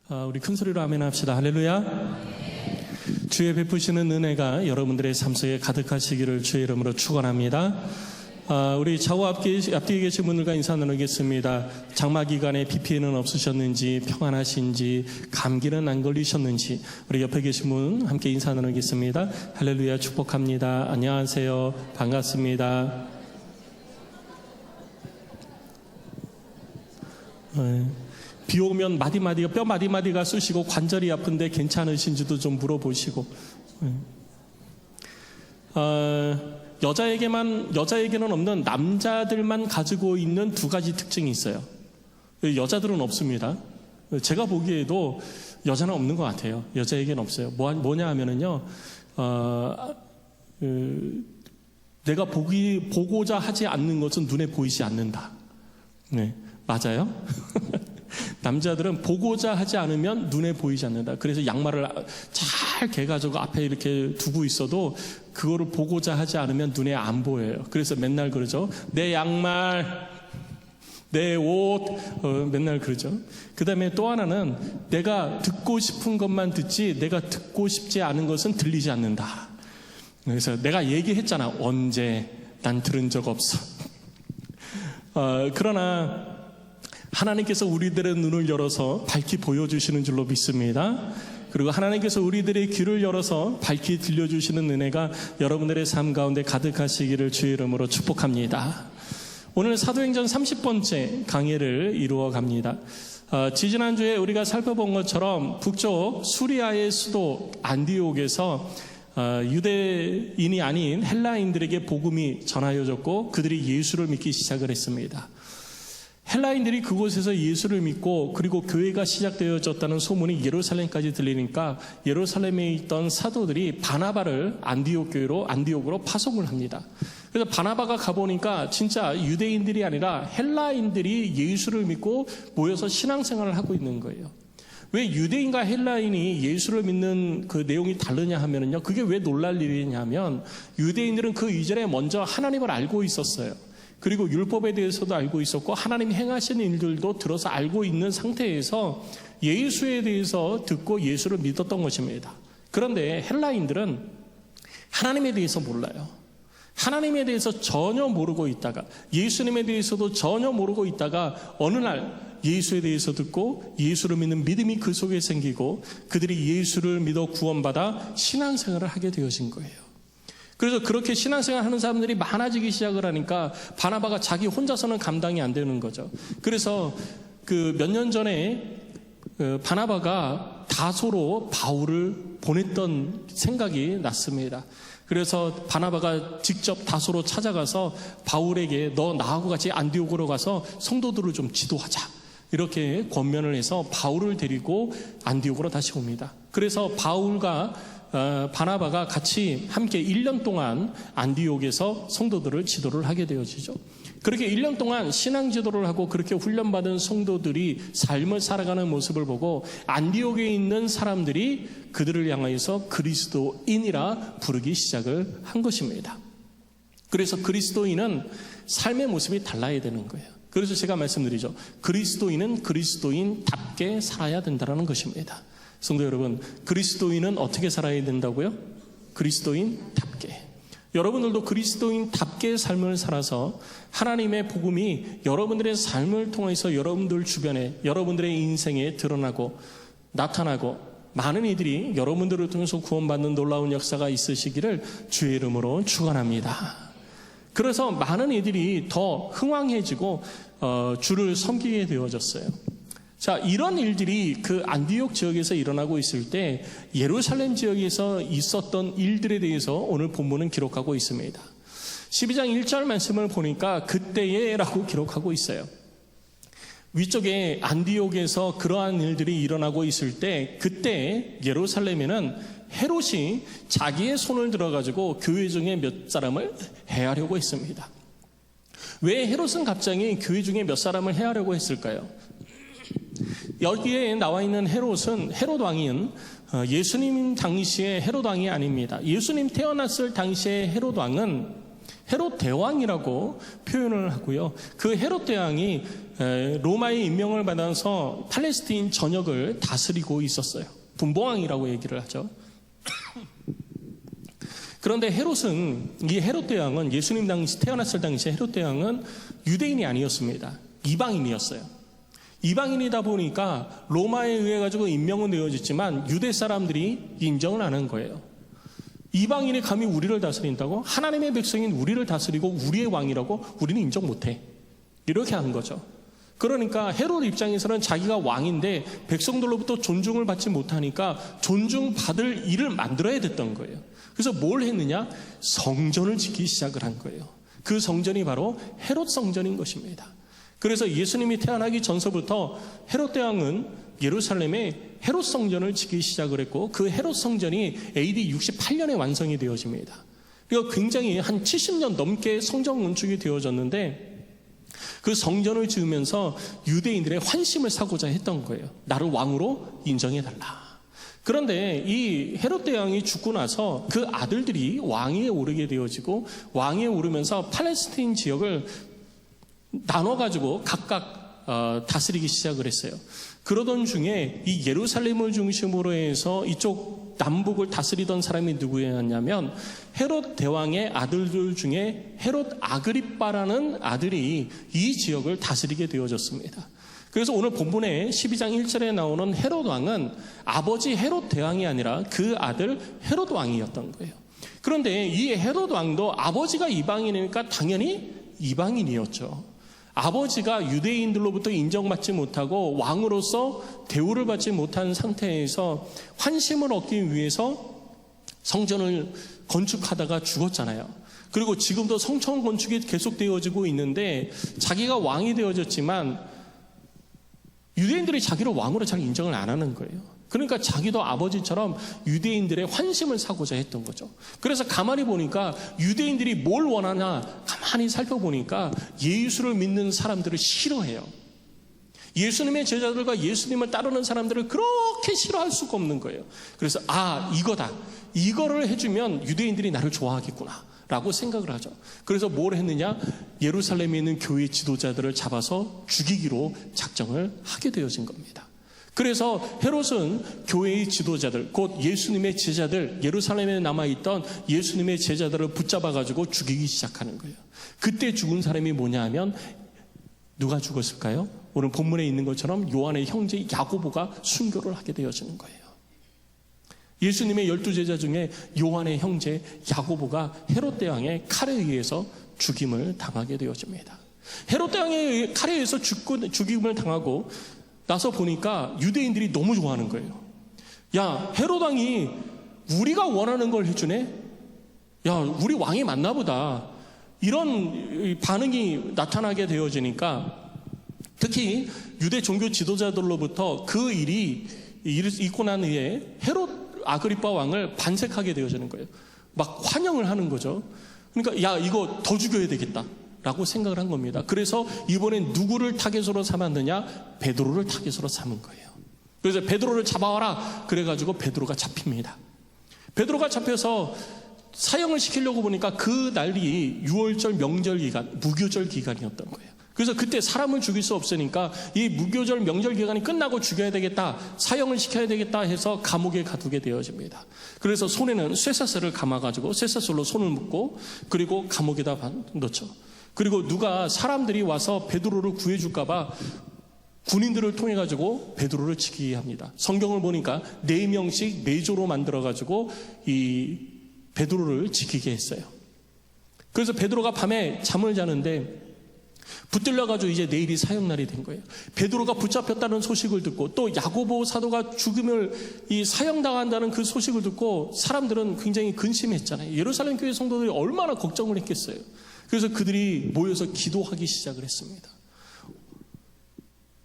우리 큰 소리로 아멘 합시다. 할렐루야. 주의 베푸시는 은혜가 여러분들의 삶 속에 가득하시기를 주의 이름으로 축원합니다. 우리 좌우 앞뒤에 계신 분들과 인사 나누겠습니다. 장마 기간에 비 피해는 없으셨는지, 평안하신지, 감기는 안 걸리셨는지, 우리 옆에 계신 분 함께 인사 나누겠습니다. 할렐루야, 축복합니다. 안녕하세요. 반갑습니다. 비 오면 뼈 마디마디가 쑤시고 관절이 아픈데 괜찮으신지도 좀 물어보시고, 여자에게는 없는 남자들만 가지고 있는 두 가지 특징이 있어요. 여자들은 없습니다. 제가 보기에도 여자는 없는 것 같아요. 여자에게는 없어요. 뭐냐 하면은요, 내가 보고자 하지 않는 것은 눈에 보이지 않는다. 네, 맞아요? 남자들은 보고자 하지 않으면 눈에 보이지 않는다. 그래서 양말을 잘 개가지고 앞에 이렇게 두고 있어도 그거를 보고자 하지 않으면 눈에 안 보여요. 그래서 맨날 그러죠. 내 양말, 내 옷, 맨날 그러죠. 그 다음에 또 하나는 내가 듣고 싶은 것만 듣지 내가 듣고 싶지 않은 것은 들리지 않는다. 그래서 내가 얘기했잖아. 언제? 난 들은 적 없어. 그러나 하나님께서 우리들의 눈을 열어서 밝히 보여주시는 줄로 믿습니다. 그리고 하나님께서 우리들의 귀를 열어서 밝히 들려주시는 은혜가 여러분들의 삶 가운데 가득하시기를 주의 이름으로 축복합니다. 오늘 사도행전 30번째 강해를 이루어 갑니다. 지지난주에 우리가 살펴본 것처럼 북쪽 수리아의 수도 안디옥에서 유대인이 아닌 헬라인들에게 복음이 전하여졌고 그들이 예수를 믿기 시작을 했습니다. 헬라인들이 그곳에서 예수를 믿고 그리고 교회가 시작되어졌다는 소문이 예루살렘까지 들리니까 예루살렘에 있던 사도들이 바나바를 안디옥으로 파송을 합니다. 그래서 바나바가 가보니까 진짜 유대인들이 아니라 헬라인들이 예수를 믿고 모여서 신앙생활을 하고 있는 거예요. 왜 유대인과 헬라인이 예수를 믿는 그 내용이 다르냐 하면요, 그게 왜 놀랄 일이냐면 유대인들은 그 이전에 먼저 하나님을 알고 있었어요. 그리고 율법에 대해서도 알고 있었고 하나님이 행하신 일들도 들어서 알고 있는 상태에서 예수에 대해서 듣고 예수를 믿었던 것입니다. 그런데 헬라인들은 하나님에 대해서 몰라요. 하나님에 대해서 전혀 모르고 있다가 예수님에 대해서도 전혀 모르고 있다가 어느 날 예수에 대해서 듣고 예수를 믿는 믿음이 그 속에 생기고 그들이 예수를 믿어 구원받아 신앙생활을 하게 되어진 거예요. 그래서 그렇게 신앙생활 하는 사람들이 많아지기 시작을 하니까 바나바가 자기 혼자서는 감당이 안 되는 거죠. 그래서 그 몇 년 전에 바나바가 다소로 바울을 보냈던 생각이 났습니다. 그래서 바나바가 직접 다소로 찾아가서 바울에게 너 나하고 같이 안디옥으로 가서 성도들을 좀 지도하자. 이렇게 권면을 해서 바울을 데리고 안디옥으로 다시 옵니다. 그래서 바울과 바나바가 같이 함께 1년 동안 안디옥에서 성도들을 지도를 하게 되어지죠. 그렇게 1년 동안 신앙 지도를 하고 그렇게 훈련받은 성도들이 삶을 살아가는 모습을 보고 안디옥에 있는 사람들이 그들을 향하여서 그리스도인이라 부르기 시작을 한 것입니다. 그래서 그리스도인은 삶의 모습이 달라야 되는 거예요. 그래서 제가 말씀드리죠. 그리스도인은 그리스도인답게 살아야 된다는 것입니다. 성도 여러분, 그리스도인은 어떻게 살아야 된다고요? 그리스도인답게. 여러분들도 그리스도인답게 삶을 살아서 하나님의 복음이 여러분들의 삶을 통해서 여러분들 주변에 여러분들의 인생에 드러나고 나타나고 많은 이들이 여러분들을 통해서 구원받는 놀라운 역사가 있으시기를 주의 이름으로 축원합니다. 그래서 많은 이들이 더 흥왕해지고 주를 섬기게 되어졌어요. 자, 이런 일들이 그 안디옥 지역에서 일어나고 있을 때 예루살렘 지역에서 있었던 일들에 대해서 오늘 본문은 기록하고 있습니다. 12장 1절 말씀을 보니까 그때에 라고 기록하고 있어요. 위쪽에 안디옥에서 그러한 일들이 일어나고 있을 때 그때 예루살렘에는 헤롯이 자기의 손을 들어가지고 교회 중에 몇 사람을 해하려고 했습니다. 왜 헤롯은 갑자기 교회 중에 몇 사람을 해하려고 했을까요? 여기에 나와 있는 헤롯 왕은 예수님 당시의 헤롯 왕이 아닙니다. 예수님 태어났을 당시의 헤롯 왕은 헤롯 대왕이라고 표현을 하고요. 그 헤롯 대왕이 로마의 임명을 받아서 팔레스타인 전역을 다스리고 있었어요. 분봉왕이라고 얘기를 하죠. 그런데 헤롯은, 이 헤롯 대왕은 예수님 당시 태어났을 당시 헤롯 대왕은 유대인이 아니었습니다. 이방인이었어요. 이방인이다 보니까 로마에 의해 가지고 임명은 되어졌지만 유대 사람들이 인정을 안 한 거예요. 이방인이 감히 우리를 다스린다고? 하나님의 백성인 우리를 다스리고 우리의 왕이라고? 우리는 인정 못해. 이렇게 한 거죠. 그러니까 헤롯 입장에서는 자기가 왕인데 백성들로부터 존중을 받지 못하니까 존중받을 일을 만들어야 됐던 거예요. 그래서 뭘 했느냐? 성전을 짓기 시작을 한 거예요. 그 성전이 바로 헤롯 성전인 것입니다. 그래서 예수님이 태어나기 전서부터 헤롯 대왕은 예루살렘에 헤롯 성전을 짓기 시작을 했고 그 헤롯 성전이 AD 68년에 완성이 되어집니다. 그러니까 굉장히 한 70년 넘게 성전 건축이 되어졌는데 그 성전을 지으면서 유대인들의 환심을 사고자 했던 거예요. 나를 왕으로 인정해달라. 그런데 이 헤롯 대왕이 죽고 나서 그 아들들이 왕위에 오르게 되어지고 왕위에 오르면서 팔레스타인 지역을 나눠가지고 각각 다스리기 시작을 했어요. 그러던 중에 이 예루살렘을 중심으로 해서 이쪽 남북을 다스리던 사람이 누구였냐면 헤롯 대왕의 아들들 중에 헤롯 아그리빠라는 아들이 이 지역을 다스리게 되어졌습니다. 그래서 오늘 본문에 12장 1절에 나오는 헤롯 왕은 아버지 헤롯 대왕이 아니라 그 아들 헤롯 왕이었던 거예요. 그런데 이 헤롯 왕도 아버지가 이방인이니까 당연히 이방인이었죠. 아버지가 유대인들로부터 인정받지 못하고 왕으로서 대우를 받지 못한 상태에서 환심을 얻기 위해서 성전을 건축하다가 죽었잖아요. 그리고 지금도 성전 건축이 계속되어지고 있는데 자기가 왕이 되어졌지만 유대인들이 자기를 왕으로 잘 인정을 안 하는 거예요. 그러니까 자기도 아버지처럼 유대인들의 환심을 사고자 했던 거죠. 그래서 가만히 보니까 유대인들이 뭘 원하나 가만히 살펴보니까 예수를 믿는 사람들을 싫어해요. 예수님의 제자들과 예수님을 따르는 사람들을 그렇게 싫어할 수가 없는 거예요. 그래서 이거다. 이거를 해주면 유대인들이 나를 좋아하겠구나 라고 생각을 하죠. 그래서 뭘 했느냐? 예루살렘에 있는 교회 지도자들을 잡아서 죽이기로 작정을 하게 되어진 겁니다. 그래서 헤롯은 교회의 지도자들, 곧 예수님의 제자들, 예루살렘에 남아있던 예수님의 제자들을 붙잡아가지고 죽이기 시작하는 거예요. 그때 죽은 사람이 뭐냐 하면 누가 죽었을까요? 오늘 본문에 있는 것처럼 요한의 형제 야고보가 순교를 하게 되어지는 거예요. 예수님의 12제자 중에 요한의 형제 야고보가 헤롯 대왕의 칼에 의해서 죽임을 당하게 되어집니다. 헤롯 대왕의 칼에 의해서 죽임을 당하고 나서 보니까 유대인들이 너무 좋아하는 거예요. 야, 헤롯 왕이 우리가 원하는 걸 해주네? 야, 우리 왕이 맞나 보다. 이런 반응이 나타나게 되어지니까 특히 유대 종교 지도자들로부터 그 일이 있고 난 후에 헤롯 아그리빠 왕을 반색하게 되어지는 거예요. 막 환영을 하는 거죠. 그러니까 야, 이거 더 죽여야 되겠다 라고 생각을 한 겁니다. 그래서 이번엔 누구를 타겟으로 삼았느냐? 베드로를 타겟으로 삼은 거예요. 그래서 베드로를 잡아와라 그래가지고 베드로가 잡힙니다. 베드로가 잡혀서 사형을 시키려고 보니까 그 날이 6월절 명절 기간, 무교절 기간이었던 거예요. 그래서 그때 사람을 죽일 수 없으니까 이 무교절 명절 기간이 끝나고 죽여야 되겠다, 사형을 시켜야 되겠다 해서 감옥에 가두게 되어집니다. 그래서 손에는 쇠사슬을 감아가지고 쇠사슬로 손을 묶고 그리고 감옥에다 넣죠. 그리고 누가 사람들이 와서 베드로를 구해줄까봐 군인들을 통해가지고 베드로를 지키게 합니다. 성경을 보니까 4명씩 4조로 만들어가지고 이 베드로를 지키게 했어요. 그래서 베드로가 밤에 잠을 자는데 붙들려가지고 이제 내일이 사형날이 된 거예요. 베드로가 붙잡혔다는 소식을 듣고 또 야고보 사도가 죽음을 사형당한다는 그 소식을 듣고 사람들은 굉장히 근심했잖아요. 예루살렘 교회 성도들이 얼마나 걱정을 했겠어요. 그래서 그들이 모여서 기도하기 시작을 했습니다.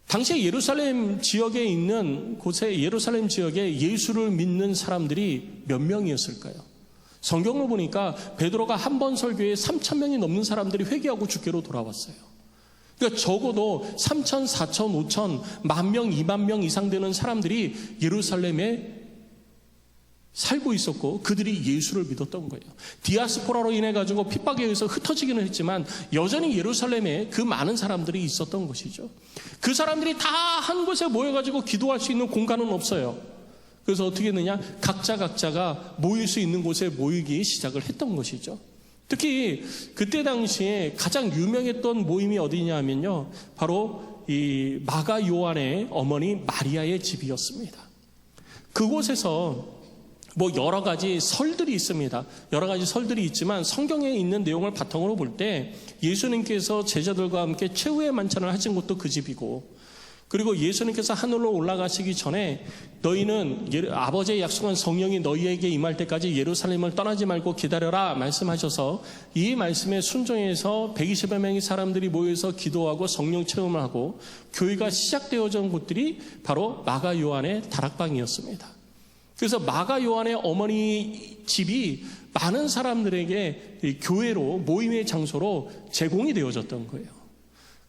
당시에 예루살렘 지역에 있는 곳에 예루살렘 지역에 예수를 믿는 사람들이 몇 명이었을까요? 성경을 보니까 베드로가 한 번 설교에 3,000명이 넘는 사람들이 회개하고 주께로 돌아왔어요. 그러니까 적어도 3,000, 4,000, 5,000, 10,000명, 20,000명 이상 되는 사람들이 예루살렘에 살고 있었고 그들이 예수를 믿었던 거예요. 디아스포라로 인해 가지고 핍박에 의해서 흩어지기는 했지만 여전히 예루살렘에 그 많은 사람들이 있었던 것이죠. 그 사람들이 다 한 곳에 모여가지고 기도할 수 있는 공간은 없어요. 그래서 어떻게 했느냐, 각자가 모일 수 있는 곳에 모이기 시작을 했던 것이죠. 특히 그때 당시에 가장 유명했던 모임이 어디냐면요, 바로 이 마가 요한의 어머니 마리아의 집이었습니다. 그곳에서 뭐 여러 가지 설들이 있습니다. 여러 가지 설들이 있지만 성경에 있는 내용을 바탕으로 볼 때 예수님께서 제자들과 함께 최후의 만찬을 하신 곳도 그 집이고, 그리고 예수님께서 하늘로 올라가시기 전에 너희는 아버지의 약속한 성령이 너희에게 임할 때까지 예루살렘을 떠나지 말고 기다려라 말씀하셔서 이 말씀에 순종해서 120여 명의 사람들이 모여서 기도하고 성령 체험을 하고 교회가 시작되어진 곳들이 바로 마가 요한의 다락방이었습니다. 그래서 마가 요한의 어머니 집이 많은 사람들에게 교회로, 모임의 장소로 제공이 되어졌던 거예요.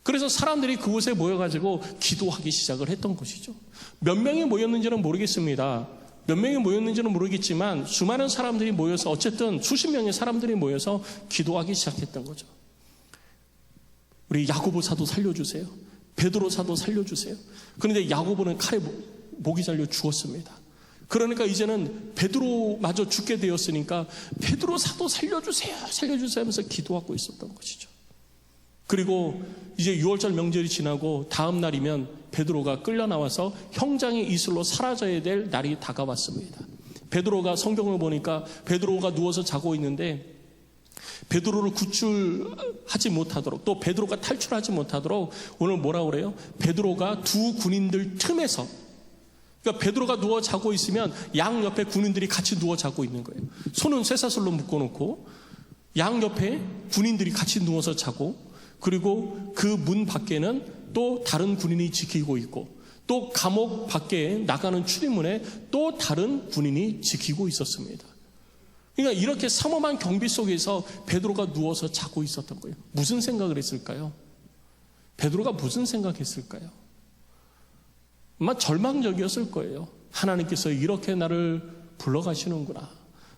그래서 사람들이 그곳에 모여가지고 기도하기 시작을 했던 것이죠. 몇 명이 모였는지는 모르겠습니다. 몇 명이 모였는지는 모르겠지만 수많은 사람들이 모여서 어쨌든 수십 명의 사람들이 모여서 기도하기 시작했던 거죠. 우리 야고보 사도 살려주세요. 베드로 사도 살려주세요. 그런데 야고보는 칼에 목이 잘려 죽었습니다. 그러니까 이제는 베드로마저 죽게 되었으니까 베드로 사도 살려주세요 하면서 기도하고 있었던 것이죠. 그리고 이제 6월절 명절이 지나고 다음 날이면 베드로가 끌려 나와서 형장의 이슬로 사라져야 될 날이 다가왔습니다. 베드로가 성경을 보니까 베드로가 누워서 자고 있는데 베드로를 구출하지 못하도록, 또 베드로가 탈출하지 못하도록 오늘 뭐라고 그래요? 베드로가 두 군인들 틈에서, 그러니까 베드로가 누워 자고 있으면 양 옆에 군인들이 같이 누워 자고 있는 거예요. 손은 쇠사슬로 묶어놓고 양 옆에 군인들이 같이 누워서 자고, 그리고 그 문 밖에는 또 다른 군인이 지키고 있고, 또 감옥 밖에 나가는 출입문에 또 다른 군인이 지키고 있었습니다. 그러니까 이렇게 삼엄한 경비 속에서 베드로가 누워서 자고 있었던 거예요. 무슨 생각을 했을까요? 베드로가 무슨 생각했을까요? 아마 절망적이었을 거예요. 하나님께서 이렇게 나를 불러가시는구나,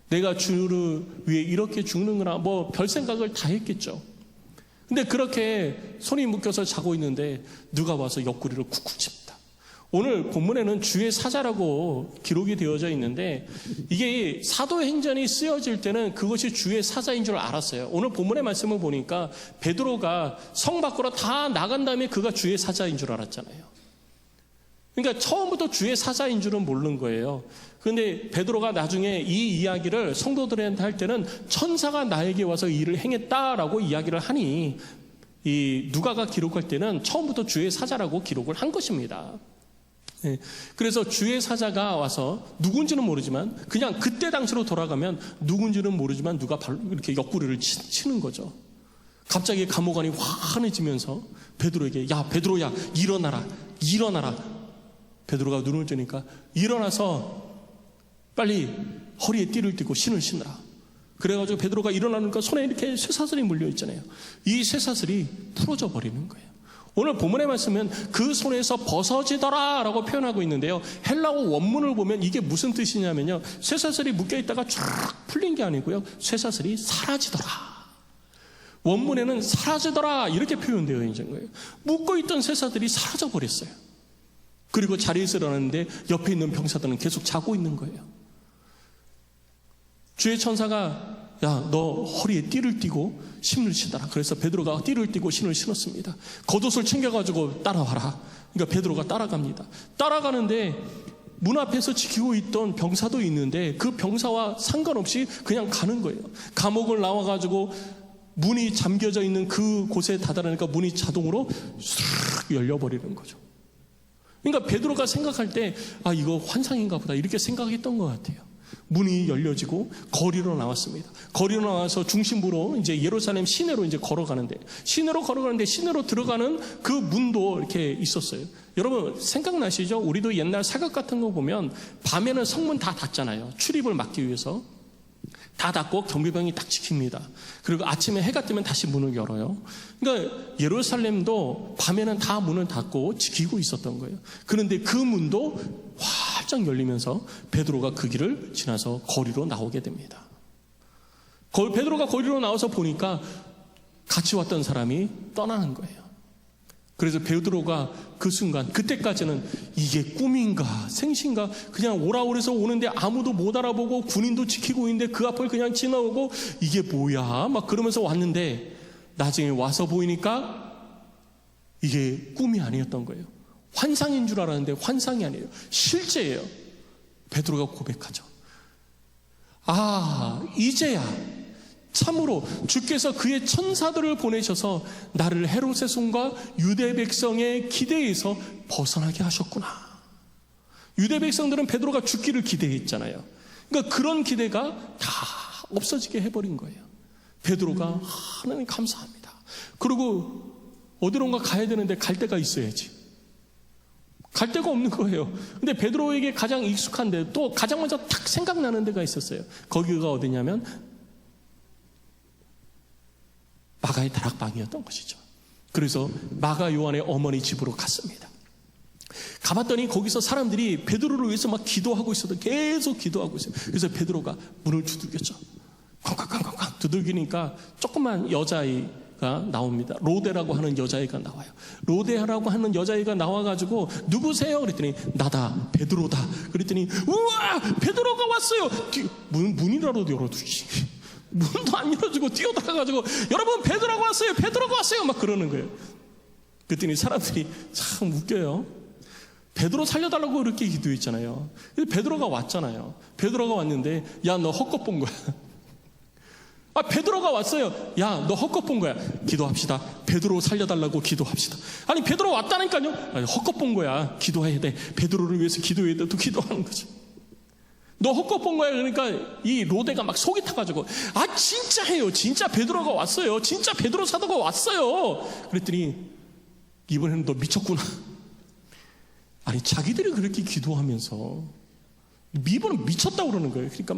내가 주를 위해 이렇게 죽는구나, 뭐 별 생각을 다 했겠죠. 근데 그렇게 손이 묶여서 자고 있는데 누가 와서 옆구리를 쿡쿡 칩니다. 오늘 본문에는 주의 사자라고 기록이 되어져 있는데 이게 사도행전이 쓰여질 때는 그것이 주의 사자인 줄 알았어요. 오늘 본문의 말씀을 보니까 베드로가 성 밖으로 다 나간 다음에 그가 주의 사자인 줄 알았잖아요. 그러니까 처음부터 주의 사자인 줄은 모르는 거예요. 그런데 베드로가 나중에 이 이야기를 성도들한테 할 때는 천사가 나에게 와서 일을 행했다라고 이야기를 하니, 이 누가가 기록할 때는 처음부터 주의 사자라고 기록을 한 것입니다. 네. 그래서 주의 사자가 와서 누군지는 모르지만, 그냥 그때 당시로 돌아가면 누군지는 모르지만 누가 이렇게 옆구리를 치는 거죠. 갑자기 감옥관이 환해지면서 베드로에게, 야 베드로야 일어나라. 베드로가 눈을 뜨니까 일어나서 빨리 허리에 띠를 띠고 신을 신으라. 그래가지고 베드로가 일어나니까 손에 이렇게 쇠사슬이 물려 있잖아요. 이 쇠사슬이 풀어져 버리는 거예요. 오늘 본문의 말씀은 그 손에서 벗어지더라 라고 표현하고 있는데요, 헬라어 원문을 보면 이게 무슨 뜻이냐면요, 쇠사슬이 묶여 있다가 쫙 풀린 게 아니고요, 쇠사슬이 사라지더라. 원문에는 사라지더라 이렇게 표현되어 있는 거예요. 묶어 있던 쇠사슬이 사라져 버렸어요. 그리고 자리에서 일어났는데 옆에 있는 병사들은 계속 자고 있는 거예요. 주의 천사가, 야 너 허리에 띠를 띠고 신을 신어라. 그래서 베드로가 띠를 띠고 신을 신었습니다. 겉옷을 챙겨가지고 따라와라. 그러니까 베드로가 따라갑니다. 따라가는데 문 앞에서 지키고 있던 병사도 있는데 그 병사와 상관없이 그냥 가는 거예요. 감옥을 나와가지고 문이 잠겨져 있는 그 곳에 다다르니까 문이 자동으로 쑥 열려버리는 거죠. 그러니까 베드로가 생각할 때, 아 이거 환상인가 보다 이렇게 생각했던 것 같아요. 문이 열려지고 거리로 나왔습니다. 거리로 나와서 중심부로 이제 예루살렘 시내로 이제 걸어가는데, 시내로 들어가는 그 문도 이렇게 있었어요. 여러분 생각나시죠? 우리도 옛날 사극 같은 거 보면 밤에는 성문 다 닫잖아요. 출입을 막기 위해서 다 닫고 경비병이 딱 지킵니다. 그리고 아침에 해가 뜨면 다시 문을 열어요. 그러니까 예루살렘도 밤에는 다 문을 닫고 지키고 있었던 거예요. 그런데 그 문도 활짝 활짝 열리면서 베드로가 그 길을 지나서 거리로 나오게 됩니다. 베드로가 거리로 나와서 보니까 같이 왔던 사람이 떠나는 거예요. 그래서 베드로가 그 순간, 그때까지는 이게 꿈인가 생신가, 그냥 오라 그래서 오는데 아무도 못 알아보고 군인도 지키고 있는데 그 앞을 그냥 지나오고 이게 뭐야 막 그러면서 왔는데, 나중에 와서 보이니까 이게 꿈이 아니었던 거예요. 환상인 줄 알았는데 환상이 아니에요. 실제예요. 베드로가 고백하죠. 아, 이제야 참으로 주께서 그의 천사들을 보내셔서 나를 헤롯의 손과 유대 백성의 기대에서 벗어나게 하셨구나. 유대 백성들은 베드로가 죽기를 기대했잖아요. 그러니까 그런 기대가 다 없어지게 해버린 거예요. 베드로가 하나님 감사합니다. 그리고 어디론가 가야 되는데 갈 데가 있어야지. 갈 데가 없는 거예요. 근데 베드로에게 가장 익숙한데 또 가장 먼저 탁 생각나는 데가 있었어요. 거기가 어디냐면 마가의 다락방이었던 것이죠. 그래서 마가 요한의 어머니 집으로 갔습니다. 가봤더니 거기서 사람들이 베드로를 위해서 막 기도하고 있어도 계속 기도하고 있어요. 그래서 베드로가 문을 두들겼죠. 쾅쾅쾅쾅 두들기니까 조그만 여자아이가 나옵니다. 로데라고 하는 여자아이가 나와요. 로데라고 하는 여자아이가 나와가지고 누구세요? 그랬더니 나다, 베드로다. 그랬더니 우와, 베드로가 왔어요. 문이라도 열어두지. 문도 안 열어주고 뛰어들어가지고 여러분 베드로가 왔어요, 베드로가 왔어요 막 그러는 거예요. 그랬더니 사람들이 참 웃겨요. 베드로 살려달라고 이렇게 기도했잖아요. 베드로가 왔잖아요. 베드로가 왔는데 야, 너 헛것 본 거야. 아, 베드로가 왔어요. 야, 너 헛것 본 거야. 기도합시다. 베드로 살려달라고 기도합시다. 아니, 베드로 왔다니까요. 아니, 헛것 본 거야. 기도해야 돼. 베드로를 위해서 기도해야 돼. 또 기도하는 거죠. 너 헛것 본 거야. 그러니까 이 로데가 막 속이 타가지고 아, 진짜 해요. 진짜 베드로가 왔어요. 진짜 베드로 사도가 왔어요. 그랬더니 이번에는 너 미쳤구나. 아니, 자기들이 그렇게 기도하면서 이번은 미쳤다고 그러는 거예요. 그러니까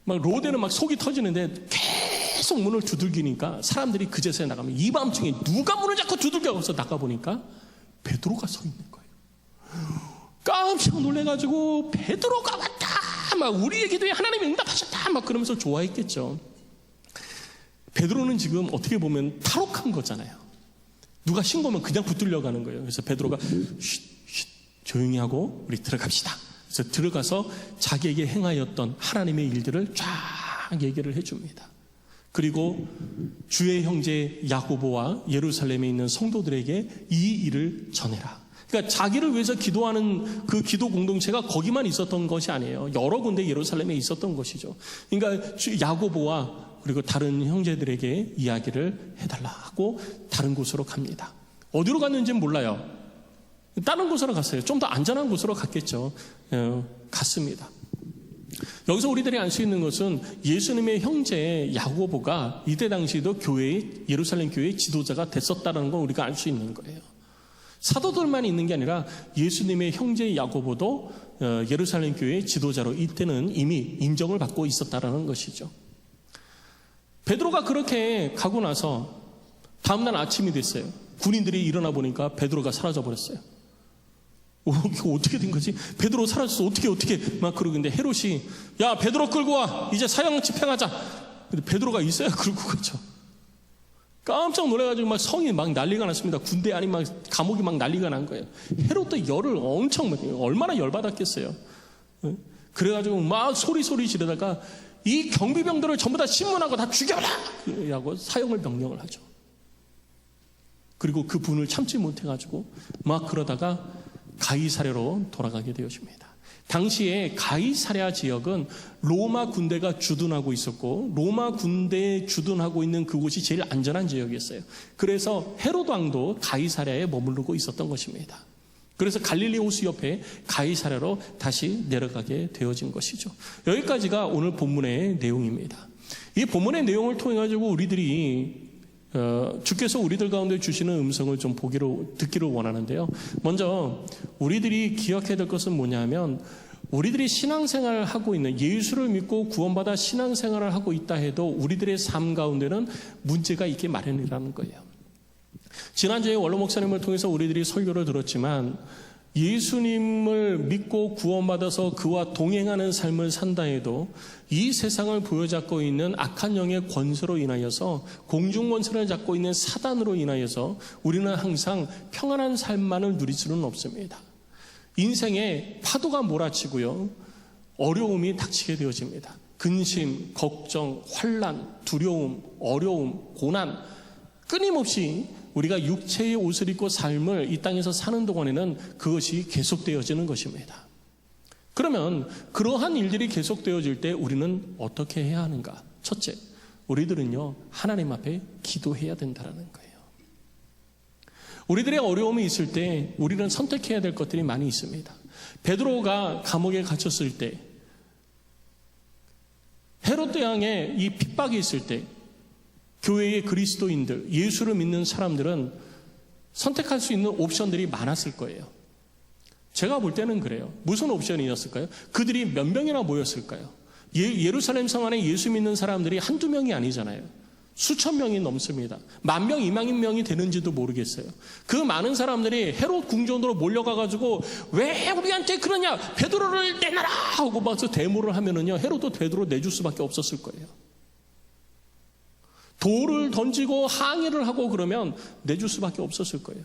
막 로데는 막 속이 터지는데 계속 문을 두들기니까 사람들이 그제서야 나가면 이 밤중에 누가 문을 자꾸 두들겨 해서 나가보니까 베드로가 서 있는 거예요. 깜짝 놀래가지고 베드로가 왔다, 막 우리의 기도에 하나님이 응답하셨다 막 그러면서 좋아했겠죠. 베드로는 지금 어떻게 보면 탈옥한 거잖아요. 누가 신고면 그냥 붙들려 가는 거예요. 그래서 베드로가 조용히 하고 우리 들어갑시다. 그래서 들어가서 자기에게 행하였던 하나님의 일들을 쫙 얘기를 해줍니다. 그리고 주의 형제 야고보와 예루살렘에 있는 성도들에게 이 일을 전해라. 그러니까 자기를 위해서 기도하는 그 기도 공동체가 거기만 있었던 것이 아니에요. 여러 군데 예루살렘에 있었던 것이죠. 그러니까 야고보와 그리고 다른 형제들에게 이야기를 해달라 하고 다른 곳으로 갑니다. 어디로 갔는지는 몰라요. 다른 곳으로 갔어요. 좀 더 안전한 곳으로 갔겠죠. 갔습니다. 여기서 우리들이 알 수 있는 것은 예수님의 형제 야고보가 이때 당시에도 예루살렘 교회의 지도자가 됐었다는 걸 우리가 알 수 있는 거예요. 사도들만 있는 게 아니라 예수님의 형제 야고보도 예루살렘 교회의 지도자로 이때는 이미 인정을 받고 있었다는 것이죠. 베드로가 그렇게 가고 나서 다음날 아침이 됐어요. 군인들이 일어나 보니까 베드로가 사라져 버렸어요. 이거 어떻게 된 거지? 베드로 사라졌어. 어떻게 막 그러는데 헤롯이 야, 베드로 끌고 와. 이제 사형 집행하자. 근데 베드로가 있어야 끌고 가죠. 깜짝 놀라가지고 막 성이 막 난리가 났습니다. 군대 아니 막 감옥이 막 난리가 난 거예요. 헤롯도 열을 엄청 얼마나 열받았겠어요. 그래가지고 막 소리 지르다가 이 경비병들을 전부 다 신문하고 다 죽여라! 하고 사형을 명령을 하죠. 그리고 그 분을 참지 못해가지고 막 그러다가 가이사랴로 돌아가게 되어집니다. 당시에 가이사랴 지역은 로마 군대가 주둔하고 있었고 로마 군대에 주둔하고 있는 그곳이 제일 안전한 지역이었어요. 그래서 헤롯 왕도 가이사랴에 머무르고 있었던 것입니다. 그래서 갈릴리 호수 옆에 가이사랴로 다시 내려가게 되어진 것이죠. 여기까지가 오늘 본문의 내용입니다. 이 본문의 내용을 통해 가지고 우리들이 주께서 우리들 가운데 주시는 음성을 좀 듣기를 원하는데요. 먼저 우리들이 기억해야 될 것은 뭐냐면 우리들이 신앙생활을 하고 있는 예수를 믿고 구원받아 신앙생활을 하고 있다 해도 우리들의 삶 가운데는 문제가 있게 마련이라는 거예요. 지난주에 원로 목사님을 통해서 우리들이 설교를 들었지만 예수님을 믿고 구원받아서 그와 동행하는 삶을 산다 해도 이 세상을 부여잡고 있는 악한 영의 권세로 인하여서, 공중권세를 잡고 있는 사단으로 인하여서 우리는 항상 평안한 삶만을 누릴 수는 없습니다. 인생에 파도가 몰아치고요, 어려움이 닥치게 되어집니다. 근심, 걱정, 환난, 두려움, 어려움, 고난, 끊임없이 우리가 육체의 옷을 입고 삶을 이 땅에서 사는 동안에는 그것이 계속되어지는 것입니다. 그러면 그러한 일들이 계속되어질 때 우리는 어떻게 해야 하는가? 첫째, 우리들은요, 하나님 앞에 기도해야 된다는 거예요. 우리들의 어려움이 있을 때 우리는 선택해야 될 것들이 많이 있습니다. 베드로가 감옥에 갇혔을 때, 헤롯 왕의 이 핍박이 있을 때, 교회의 그리스도인들, 예수를 믿는 사람들은 선택할 수 있는 옵션들이 많았을 거예요. 제가 볼 때는 그래요. 무슨 옵션이었을까요? 그들이 몇 명이나 모였을까요? 예루살렘 성 안에 예수 믿는 사람들이 한두 명이 아니잖아요. 수천 명이 넘습니다. 10,000명, 20,000명이 되는지도 모르겠어요. 그 많은 사람들이 헤롯 궁전으로 몰려가가지고 왜 우리한테 그러냐, 베드로를 내놔라 하고 막 데모를 하면은요, 헤롯도 베드로 내줄 수밖에 없었을 거예요. 돌을 던지고 항의를 하고 그러면 내줄 수밖에 없었을 거예요.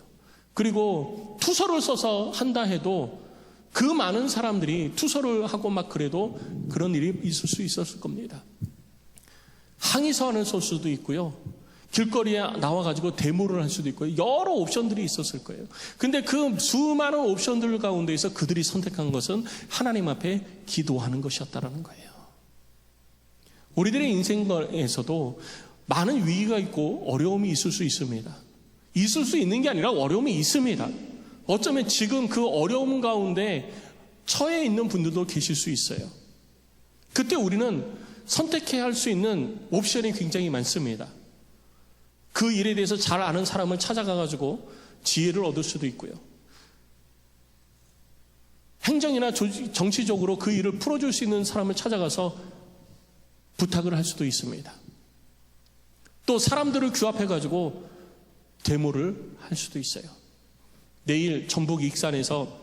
그리고 투서를 써서 한다 해도 그 많은 사람들이 투서를 하고 막 그래도 그런 일이 있을 수 있었을 겁니다. 항의서를 쓸 수도 있고요, 길거리에 나와가지고 데모를 할 수도 있고요, 여러 옵션들이 있었을 거예요. 근데 그 수많은 옵션들 가운데에서 그들이 선택한 것은 하나님 앞에 기도하는 것이었다는 거예요. 우리들의 인생에서도 많은 위기가 있고 어려움이 있을 수 있습니다. 있을 수 있는 게 아니라 어려움이 있습니다. 어쩌면 지금 그 어려움 가운데 처해 있는 분들도 계실 수 있어요. 그때 우리는 선택해야 할 수 있는 옵션이 굉장히 많습니다. 그 일에 대해서 잘 아는 사람을 찾아가가지고 지혜를 얻을 수도 있고요, 행정이나 정치적으로 그 일을 풀어줄 수 있는 사람을 찾아가서 부탁을 할 수도 있습니다. 또 사람들을 규합해가지고 데모를 할 수도 있어요. 내일 전북 익산에서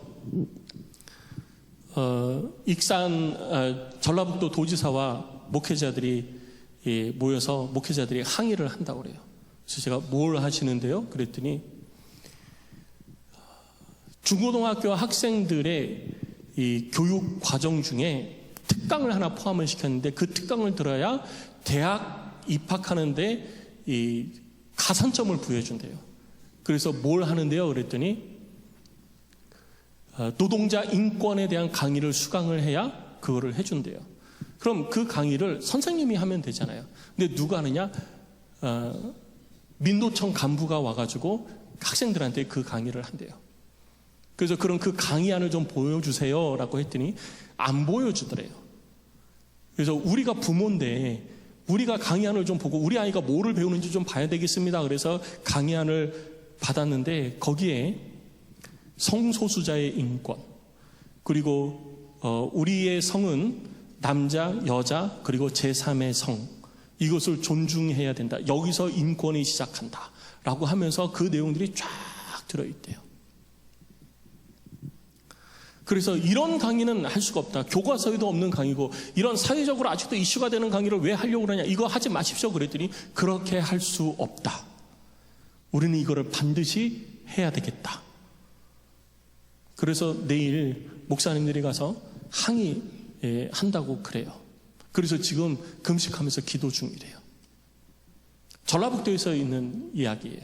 익산 전라북도 도지사와 목회자들이 모여서 목회자들이 항의를 한다고 그래요. 그래서 제가 뭘 하시는데요? 그랬더니 중고등학교 학생들의 이 교육 과정 중에 특강을 하나 포함을 시켰는데, 그 특강을 들어야 대학 입학하는데 이 가산점을 부여해준대요. 그래서 뭘 하는데요? 그랬더니 노동자 인권에 대한 강의를 수강을 해야 그거를 해준대요. 그럼 그 강의를 선생님이 하면 되잖아요. 근데 누가 하느냐? 민노총 간부가 와가지고 학생들한테 그 강의를 한대요. 그래서 그럼 그 강의안을 좀 보여주세요 라고 했더니 안 보여주더래요. 그래서 우리가 부모인데 우리가 강의안을 좀 보고 우리 아이가 뭐를 배우는지 좀 봐야 되겠습니다. 그래서 강의안을 받았는데 거기에 성소수자의 인권, 그리고 우리의 성은 남자, 여자, 그리고 제3의 성, 이것을 존중해야 된다. 여기서 인권이 시작한다 라고 하면서 그 내용들이 쫙 들어있대요. 그래서 이런 강의는 할 수가 없다. 교과서에도 없는 강의고 이런 사회적으로 아직도 이슈가 되는 강의를 왜 하려고 그러냐, 이거 하지 마십시오 그랬더니 그렇게 할 수 없다. 우리는 이거를 반드시 해야 되겠다. 그래서 내일 목사님들이 가서 항의한다고 그래요. 그래서 지금 금식하면서 기도 중이래요. 전라북도에서 있는 이야기예요.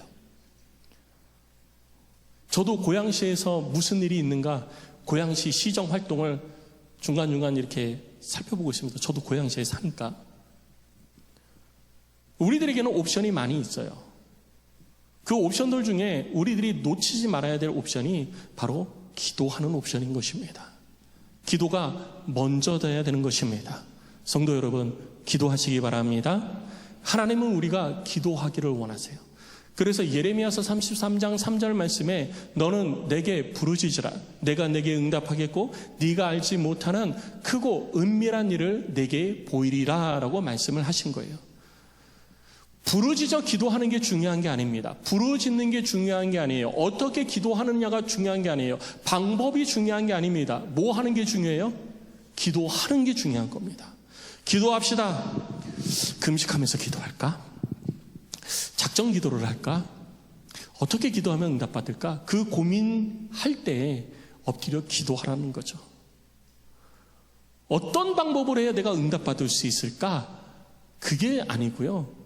저도 고양시에서 무슨 일이 있는가 고양시 시정 활동을 중간중간 이렇게 살펴보고 있습니다. 저도 고양시에 사니까. 우리들에게는 옵션이 많이 있어요. 그 옵션들 중에 우리들이 놓치지 말아야 될 옵션이 바로 기도하는 옵션인 것입니다. 기도가 먼저 돼야 되는 것입니다. 성도 여러분, 기도하시기 바랍니다. 하나님은 우리가 기도하기를 원하세요. 그래서 예레미야서 33장 3절 말씀에 너는 내게 부르짖으라 내가 내게 응답하겠고 네가 알지 못하는 크고 은밀한 일을 내게 보이리라 라고 말씀을 하신 거예요. 부르짖어 기도하는 게 중요한 게 아닙니다. 부르짖는 게 중요한 게 아니에요. 어떻게 기도하느냐가 중요한 게 아니에요. 방법이 중요한 게 아닙니다. 뭐 하는 게 중요해요? 기도하는 게 중요한 겁니다. 기도합시다. 금식하면서 기도할까? 작정 기도를 할까? 어떻게 기도하면 응답받을까? 그 고민할 때 엎드려 기도하라는 거죠. 어떤 방법을 해야 내가 응답받을 수 있을까? 그게 아니고요.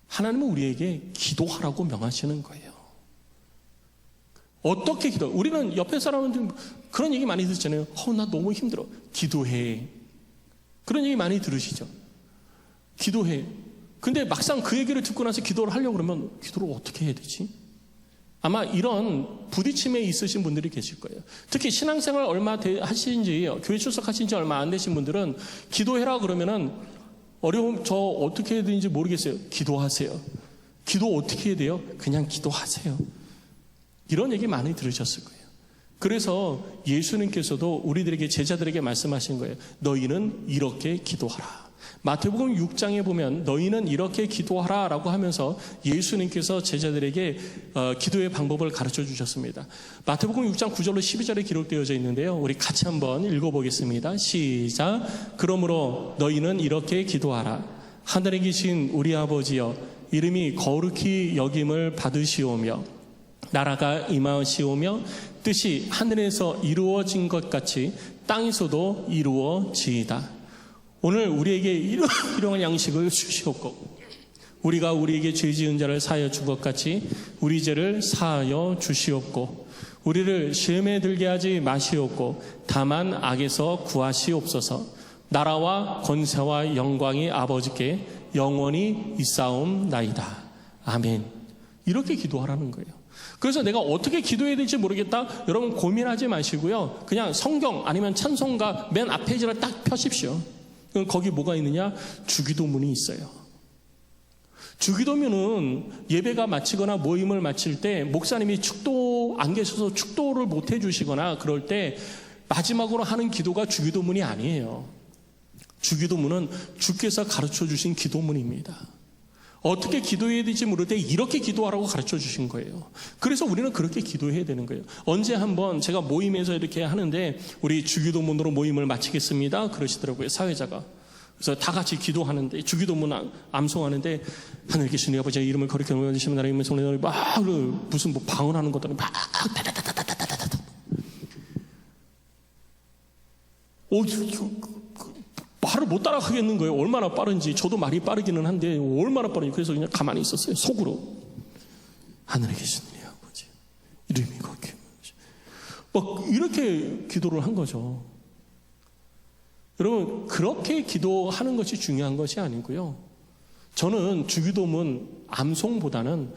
하나님은 우리에게 기도하라고 명하시는 거예요. 어떻게 기도? 우리는 옆에 사람한테 그런 얘기 많이 듣잖아요. 나 너무 힘들어. 기도해. 그런 얘기 많이 들으시죠? 기도해. 근데 막상 그 얘기를 듣고 나서 기도를 하려고 그러면 기도를 어떻게 해야 되지? 아마 이런 부딪힘에 있으신 분들이 계실 거예요. 특히 신앙생활 얼마 하신지, 교회 출석하신 지 얼마 안 되신 분들은 기도해라 그러면은 어려움, 저 어떻게 해야 되는지 모르겠어요. 기도하세요. 기도 어떻게 해야 돼요? 그냥 기도하세요. 이런 얘기 많이 들으셨을 거예요. 그래서 예수님께서도 우리들에게, 제자들에게 말씀하신 거예요. 너희는 이렇게 기도하라. 마태복음 6장에 보면 너희는 이렇게 기도하라 라고 하면서 예수님께서 제자들에게 기도의 방법을 가르쳐 주셨습니다. 마태복음 6장 9절로 12절에 기록되어져 있는데요. 우리 같이 한번 읽어보겠습니다. 시작. 그러므로 너희는 이렇게 기도하라. 하늘에 계신 우리 아버지여, 이름이 거룩히 여김을 받으시오며 나라가 임하시오며 뜻이 하늘에서 이루어진 것 같이 땅에서도 이루어지이다. 오늘 우리에게 일용할 양식을 주시옵고 우리가 우리에게 죄 지은 자를 사하여 준 것 같이 우리 죄를 사하여 주시옵고 우리를 시험에 들게 하지 마시옵고 다만 악에서 구하시옵소서. 나라와 권세와 영광이 아버지께 영원히 있사옵나이다. 아멘. 이렇게 기도하라는 거예요. 그래서 내가 어떻게 기도해야 될지 모르겠다, 여러분 고민하지 마시고요. 그냥 성경 아니면 찬송가 맨 앞 페이지를 딱 펴십시오. 거기 뭐가 있느냐? 주기도문이 있어요. 주기도문은 예배가 마치거나 모임을 마칠 때 목사님이 축도 안 계셔서 축도를 못 해주시거나 그럴 때 마지막으로 하는 기도가 주기도문이 아니에요. 주기도문은 주께서 가르쳐 주신 기도문입니다. 어떻게 기도해야 될지 모를 때 이렇게 기도하라고 가르쳐 주신 거예요. 그래서 우리는 그렇게 기도해야 되는 거예요. 언제 한번 제가 모임에서 이렇게 하는데 우리 주기도문으로 모임을 마치겠습니다 그러시더라고요, 사회자가. 그래서 다 같이 기도하는데, 주기도문 암송하는데, 하늘에 계신 우리 아버지의 이름을 거룩히 여기시면 나라의 이름을 성령으로 막 무슨 뭐 방언하는 것들은 막 다다다다다다다다. 말을 못 따라가겠는 거예요. 얼마나 빠른지. 저도 말이 빠르기는 한데 얼마나 빠른지. 그래서 그냥 가만히 있었어요. 속으로. 하늘에 계신 우리 아버지 이름이 거룩히 막 이렇게 기도를 한 거죠. 여러분, 그렇게 기도하는 것이 중요한 것이 아니고요. 저는 주기도문 암송보다는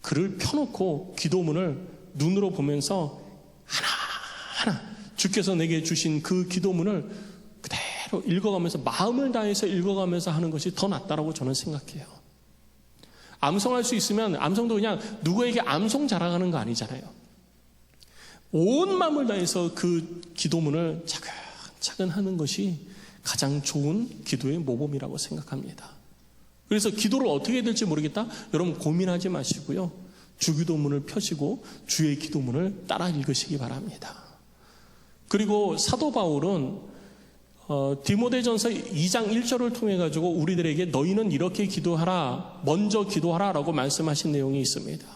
글을 펴놓고 기도문을 눈으로 보면서 하나하나 주께서 내게 주신 그 기도문을 그대로 읽어가면서, 마음을 다해서 읽어가면서 하는 것이 더 낫다라고 저는 생각해요. 암송할 수 있으면, 암송도 그냥 누구에게 암송 자랑하는 거 아니잖아요. 온 마음을 다해서 그 기도문을 차근차근 하는 것이 가장 좋은 기도의 모범이라고 생각합니다. 그래서 기도를 어떻게 해야 될지 모르겠다? 여러분 고민하지 마시고요. 주기도문을 펴시고 주의 기도문을 따라 읽으시기 바랍니다. 그리고 사도 바울은 디모데전서 2장 1절을 통해 가지고 우리들에게 너희는 이렇게 기도하라, 먼저 기도하라 라고 말씀하신 내용이 있습니다.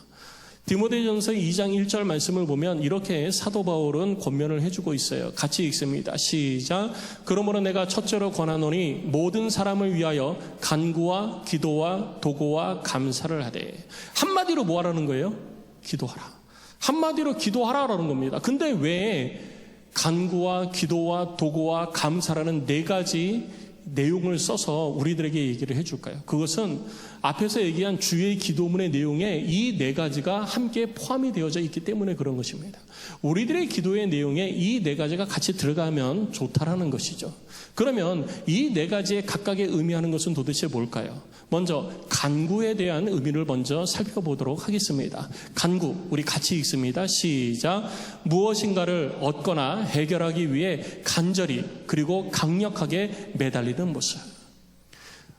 디모데전서 2장 1절 말씀을 보면 이렇게 사도 바울은 권면을 해주고 있어요. 같이 읽습니다. 시작. 그러므로 내가 첫째로 권하노니 모든 사람을 위하여 간구와 기도와 도구와 감사를 하되. 한마디로 뭐 하라는 거예요? 기도하라. 한마디로 기도하라라는 겁니다. 근데 왜 간구와 기도와 도구와 감사라는 네 가지 내용을 써서 우리들에게 얘기를 해줄까요? 그것은 앞에서 얘기한 주의 기도문의 내용에 이 네 가지가 함께 포함이 되어져 있기 때문에 그런 것입니다. 우리들의 기도의 내용에 이 네 가지가 같이 들어가면 좋다라는 것이죠. 그러면 이 네 가지의 각각의 의미하는 것은 도대체 뭘까요? 먼저 간구에 대한 의미를 먼저 살펴보도록 하겠습니다. 간구, 우리 같이 읽습니다. 시작. 무엇인가를 얻거나 해결하기 위해 간절히 그리고 강력하게 매달리는 모습.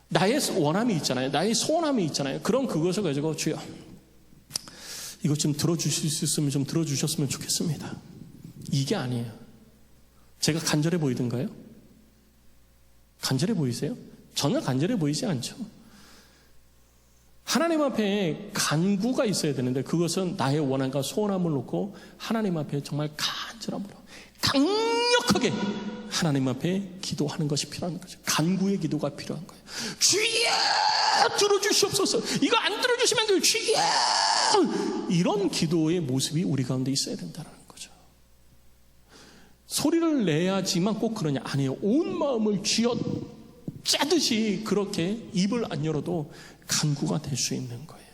나의 원함이 있잖아요. 나의 소원함이 있잖아요. 그럼 그것을 가지고 주여 이것 좀 들어주실 수 있으면 좀 들어주셨으면 좋겠습니다. 이게 아니에요. 제가 간절해 보이던가요? 간절해 보이세요? 전혀 간절해 보이지 않죠. 하나님 앞에 간구가 있어야 되는데 그것은 나의 원함과 소원함을 놓고 하나님 앞에 정말 간절함으로 강력하게 하나님 앞에 기도하는 것이 필요한 거죠. 간구의 기도가 필요한 거예요. 주여 들어주시옵소서. 이거 안 들어주시면 안 돼요. 주여. 이런 기도의 모습이 우리 가운데 있어야 된다는 거죠. 소리를 내야지만 꼭 그러냐? 아니에요. 온 마음을 쥐어 짜듯이 그렇게 입을 안 열어도 간구가 될 수 있는 거예요.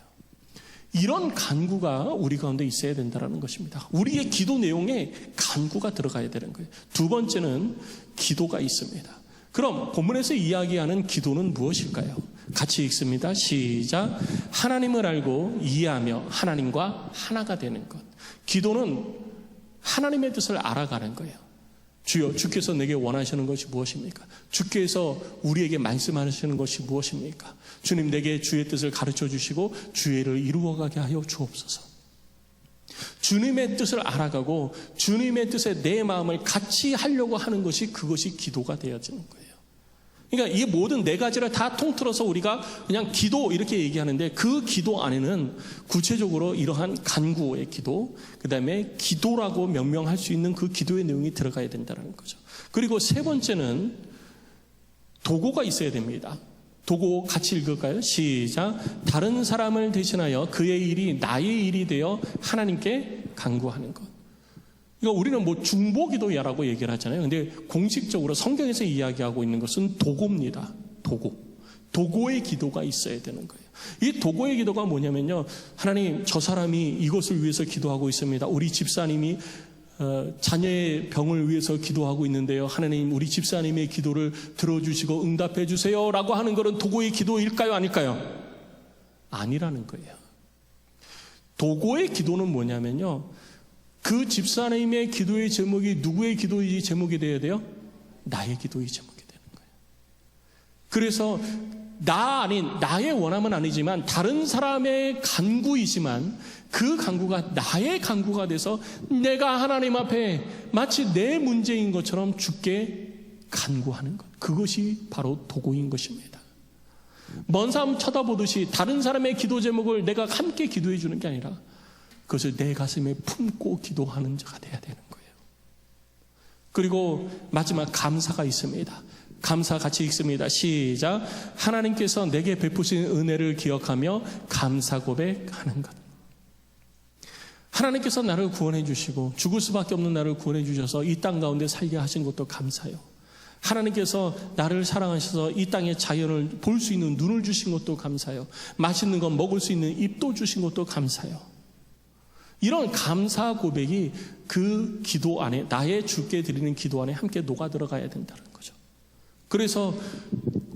이런 간구가 우리 가운데 있어야 된다는 것입니다. 우리의 기도 내용에 간구가 들어가야 되는 거예요. 두 번째는 기도가 있습니다. 그럼 본문에서 이야기하는 기도는 무엇일까요? 같이 읽습니다. 시작. 하나님을 알고 이해하며 하나님과 하나가 되는 것. 기도는 하나님의 뜻을 알아가는 거예요. 주여, 주께서 내게 원하시는 것이 무엇입니까? 주께서 우리에게 말씀하시는 것이 무엇입니까? 주님, 내게 주의 뜻을 가르쳐 주시고 주의 일을 이루어가게 하여 주옵소서. 주님의 뜻을 알아가고 주님의 뜻에 내 마음을 같이 하려고 하는 것이 그것이 기도가 되어지는 거예요. 그러니까 이 모든 네 가지를 다 통틀어서 우리가 그냥 기도 이렇게 얘기하는데 그 기도 안에는 구체적으로 이러한 간구의 기도, 그 다음에 기도라고 명명할 수 있는 그 기도의 내용이 들어가야 된다는 거죠. 그리고 세 번째는 도구가 있어야 됩니다. 도구 같이 읽을까요? 시작. 다른 사람을 대신하여 그의 일이 나의 일이 되어 하나님께 간구하는 것. 그러니까 우리는 뭐 중보기도야라고 얘기를 하잖아요. 근데 공식적으로 성경에서 이야기하고 있는 것은 도구입니다. 도구. 도구의 기도가 있어야 되는 거예요. 이 도구의 기도가 뭐냐면요. 하나님, 저 사람이 이것을 위해서 기도하고 있습니다. 우리 집사님이 자녀의 병을 위해서 기도하고 있는데요. 하나님, 우리 집사님의 기도를 들어주시고 응답해 주세요 라고 하는 것은 도구의 기도일까요? 아닐까요? 아니라는 거예요. 도구의 기도는 뭐냐면요. 그 집사님의 기도의 제목이 누구의 기도의 제목이 되어야 돼요? 나의 기도의 제목이 되는 거예요. 그래서 나의 원함은 아니지만 다른 사람의 간구이지만 그 간구가 나의 간구가 돼서 내가 하나님 앞에 마치 내 문제인 것처럼 주께 간구하는 것. 그것이 바로 도구인 것입니다. 먼 사람 쳐다보듯이 다른 사람의 기도 제목을 내가 함께 기도해 주는 게 아니라 그것을 내 가슴에 품고 기도하는 자가 돼야 되는 거예요. 그리고 마지막 감사가 있습니다. 감사 같이 읽습니다. 시작. 하나님께서 내게 베푸신 은혜를 기억하며 감사 고백하는 것. 하나님께서 나를 구원해 주시고 죽을 수밖에 없는 나를 구원해 주셔서 이 땅 가운데 살게 하신 것도 감사해요. 하나님께서 나를 사랑하셔서 이 땅의 자연을 볼 수 있는 눈을 주신 것도 감사해요. 맛있는 것 먹을 수 있는 입도 주신 것도 감사해요. 이런 감사 고백이 그 기도 안에, 나의 주께 드리는 기도 안에 함께 녹아 들어가야 된다는 거죠. 그래서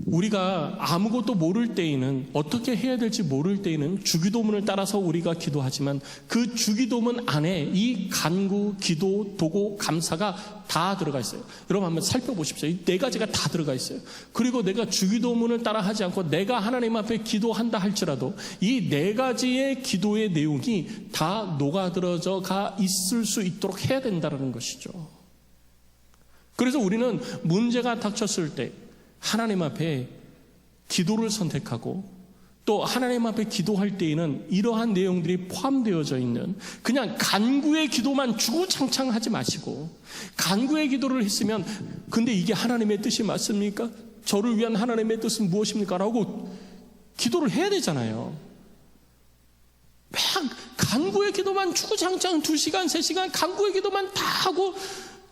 우리가 아무것도 모를 때에는, 어떻게 해야 될지 모를 때에는 주기도문을 따라서 우리가 기도하지만 그 주기도문 안에 이 간구, 기도, 도구, 감사가 다 들어가 있어요. 여러분 한번 살펴보십시오. 이 네 가지가 다 들어가 있어요. 그리고 내가 주기도문을 따라 하지 않고 내가 하나님 앞에 기도한다 할지라도 이 네 가지의 기도의 내용이 다 녹아들어가 있을 수 있도록 해야 된다는 것이죠. 그래서 우리는 문제가 닥쳤을 때 하나님 앞에 기도를 선택하고 또 하나님 앞에 기도할 때에는 이러한 내용들이 포함되어져 있는 그냥 간구의 기도만 주구장창 하지 마시고, 간구의 기도를 했으면 근데 이게 하나님의 뜻이 맞습니까? 저를 위한 하나님의 뜻은 무엇입니까? 라고 기도를 해야 되잖아요. 막 간구의 기도만 주구장창 2시간 3시간 간구의 기도만 다 하고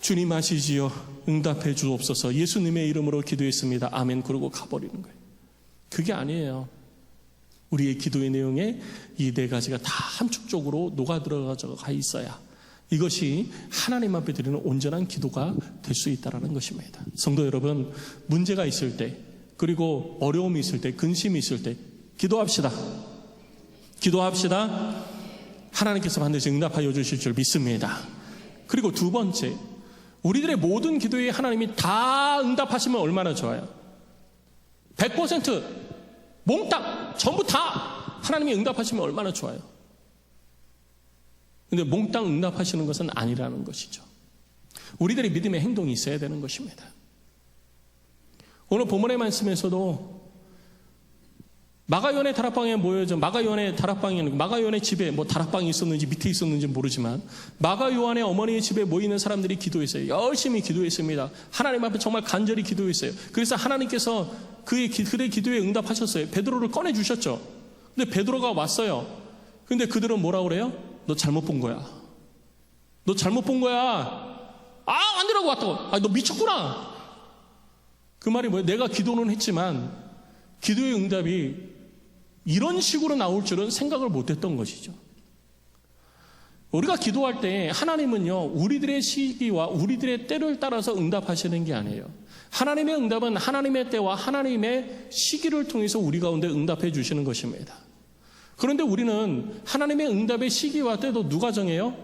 주님 아시지요? 응답해 주옵소서. 예수님의 이름으로 기도했습니다. 아멘. 그러고 가버리는 거예요. 그게 아니에요. 우리의 기도의 내용에 이 네 가지가 다 함축적으로 녹아들어가 있어야 이것이 하나님 앞에 드리는 온전한 기도가 될 수 있다는 것입니다. 성도 여러분, 문제가 있을 때, 그리고 어려움이 있을 때, 근심이 있을 때 기도합시다. 기도합시다. 하나님께서 반드시 응답하여 주실 줄 믿습니다. 그리고 두 번째, 우리들의 모든 기도에 하나님이 다 응답하시면 얼마나 좋아요. 100% 몽땅 전부 다 하나님이 응답하시면 얼마나 좋아요. 근데 몽땅 응답하시는 것은 아니라는 것이죠. 우리들의 믿음의 행동이 있어야 되는 것입니다. 오늘 본문의 말씀에서도 마가요한의 다락방에 모여져 마가요한의 집에 뭐 다락방이 있었는지 밑에 있었는지 모르지만 마가요한의 어머니의 집에 모이는 사람들이 기도했어요. 열심히 기도했습니다. 하나님 앞에 정말 간절히 기도했어요. 그래서 하나님께서 그의 기도에 응답하셨어요. 베드로를 꺼내주셨죠. 근데 베드로가 왔어요. 근데 그들은 뭐라 그래요? 너 잘못 본 거야. 너 잘못 본 거야. 아니라고 왔다고. 너 미쳤구나. 그 말이 뭐예요? 내가 기도는 했지만 기도의 응답이 이런 식으로 나올 줄은 생각을 못했던 것이죠. 우리가 기도할 때 하나님은요, 우리들의 시기와 우리들의 때를 따라서 응답하시는 게 아니에요. 하나님의 응답은 하나님의 때와 하나님의 시기를 통해서 우리 가운데 응답해 주시는 것입니다. 그런데 우리는 하나님의 응답의 시기와 때도 누가 정해요?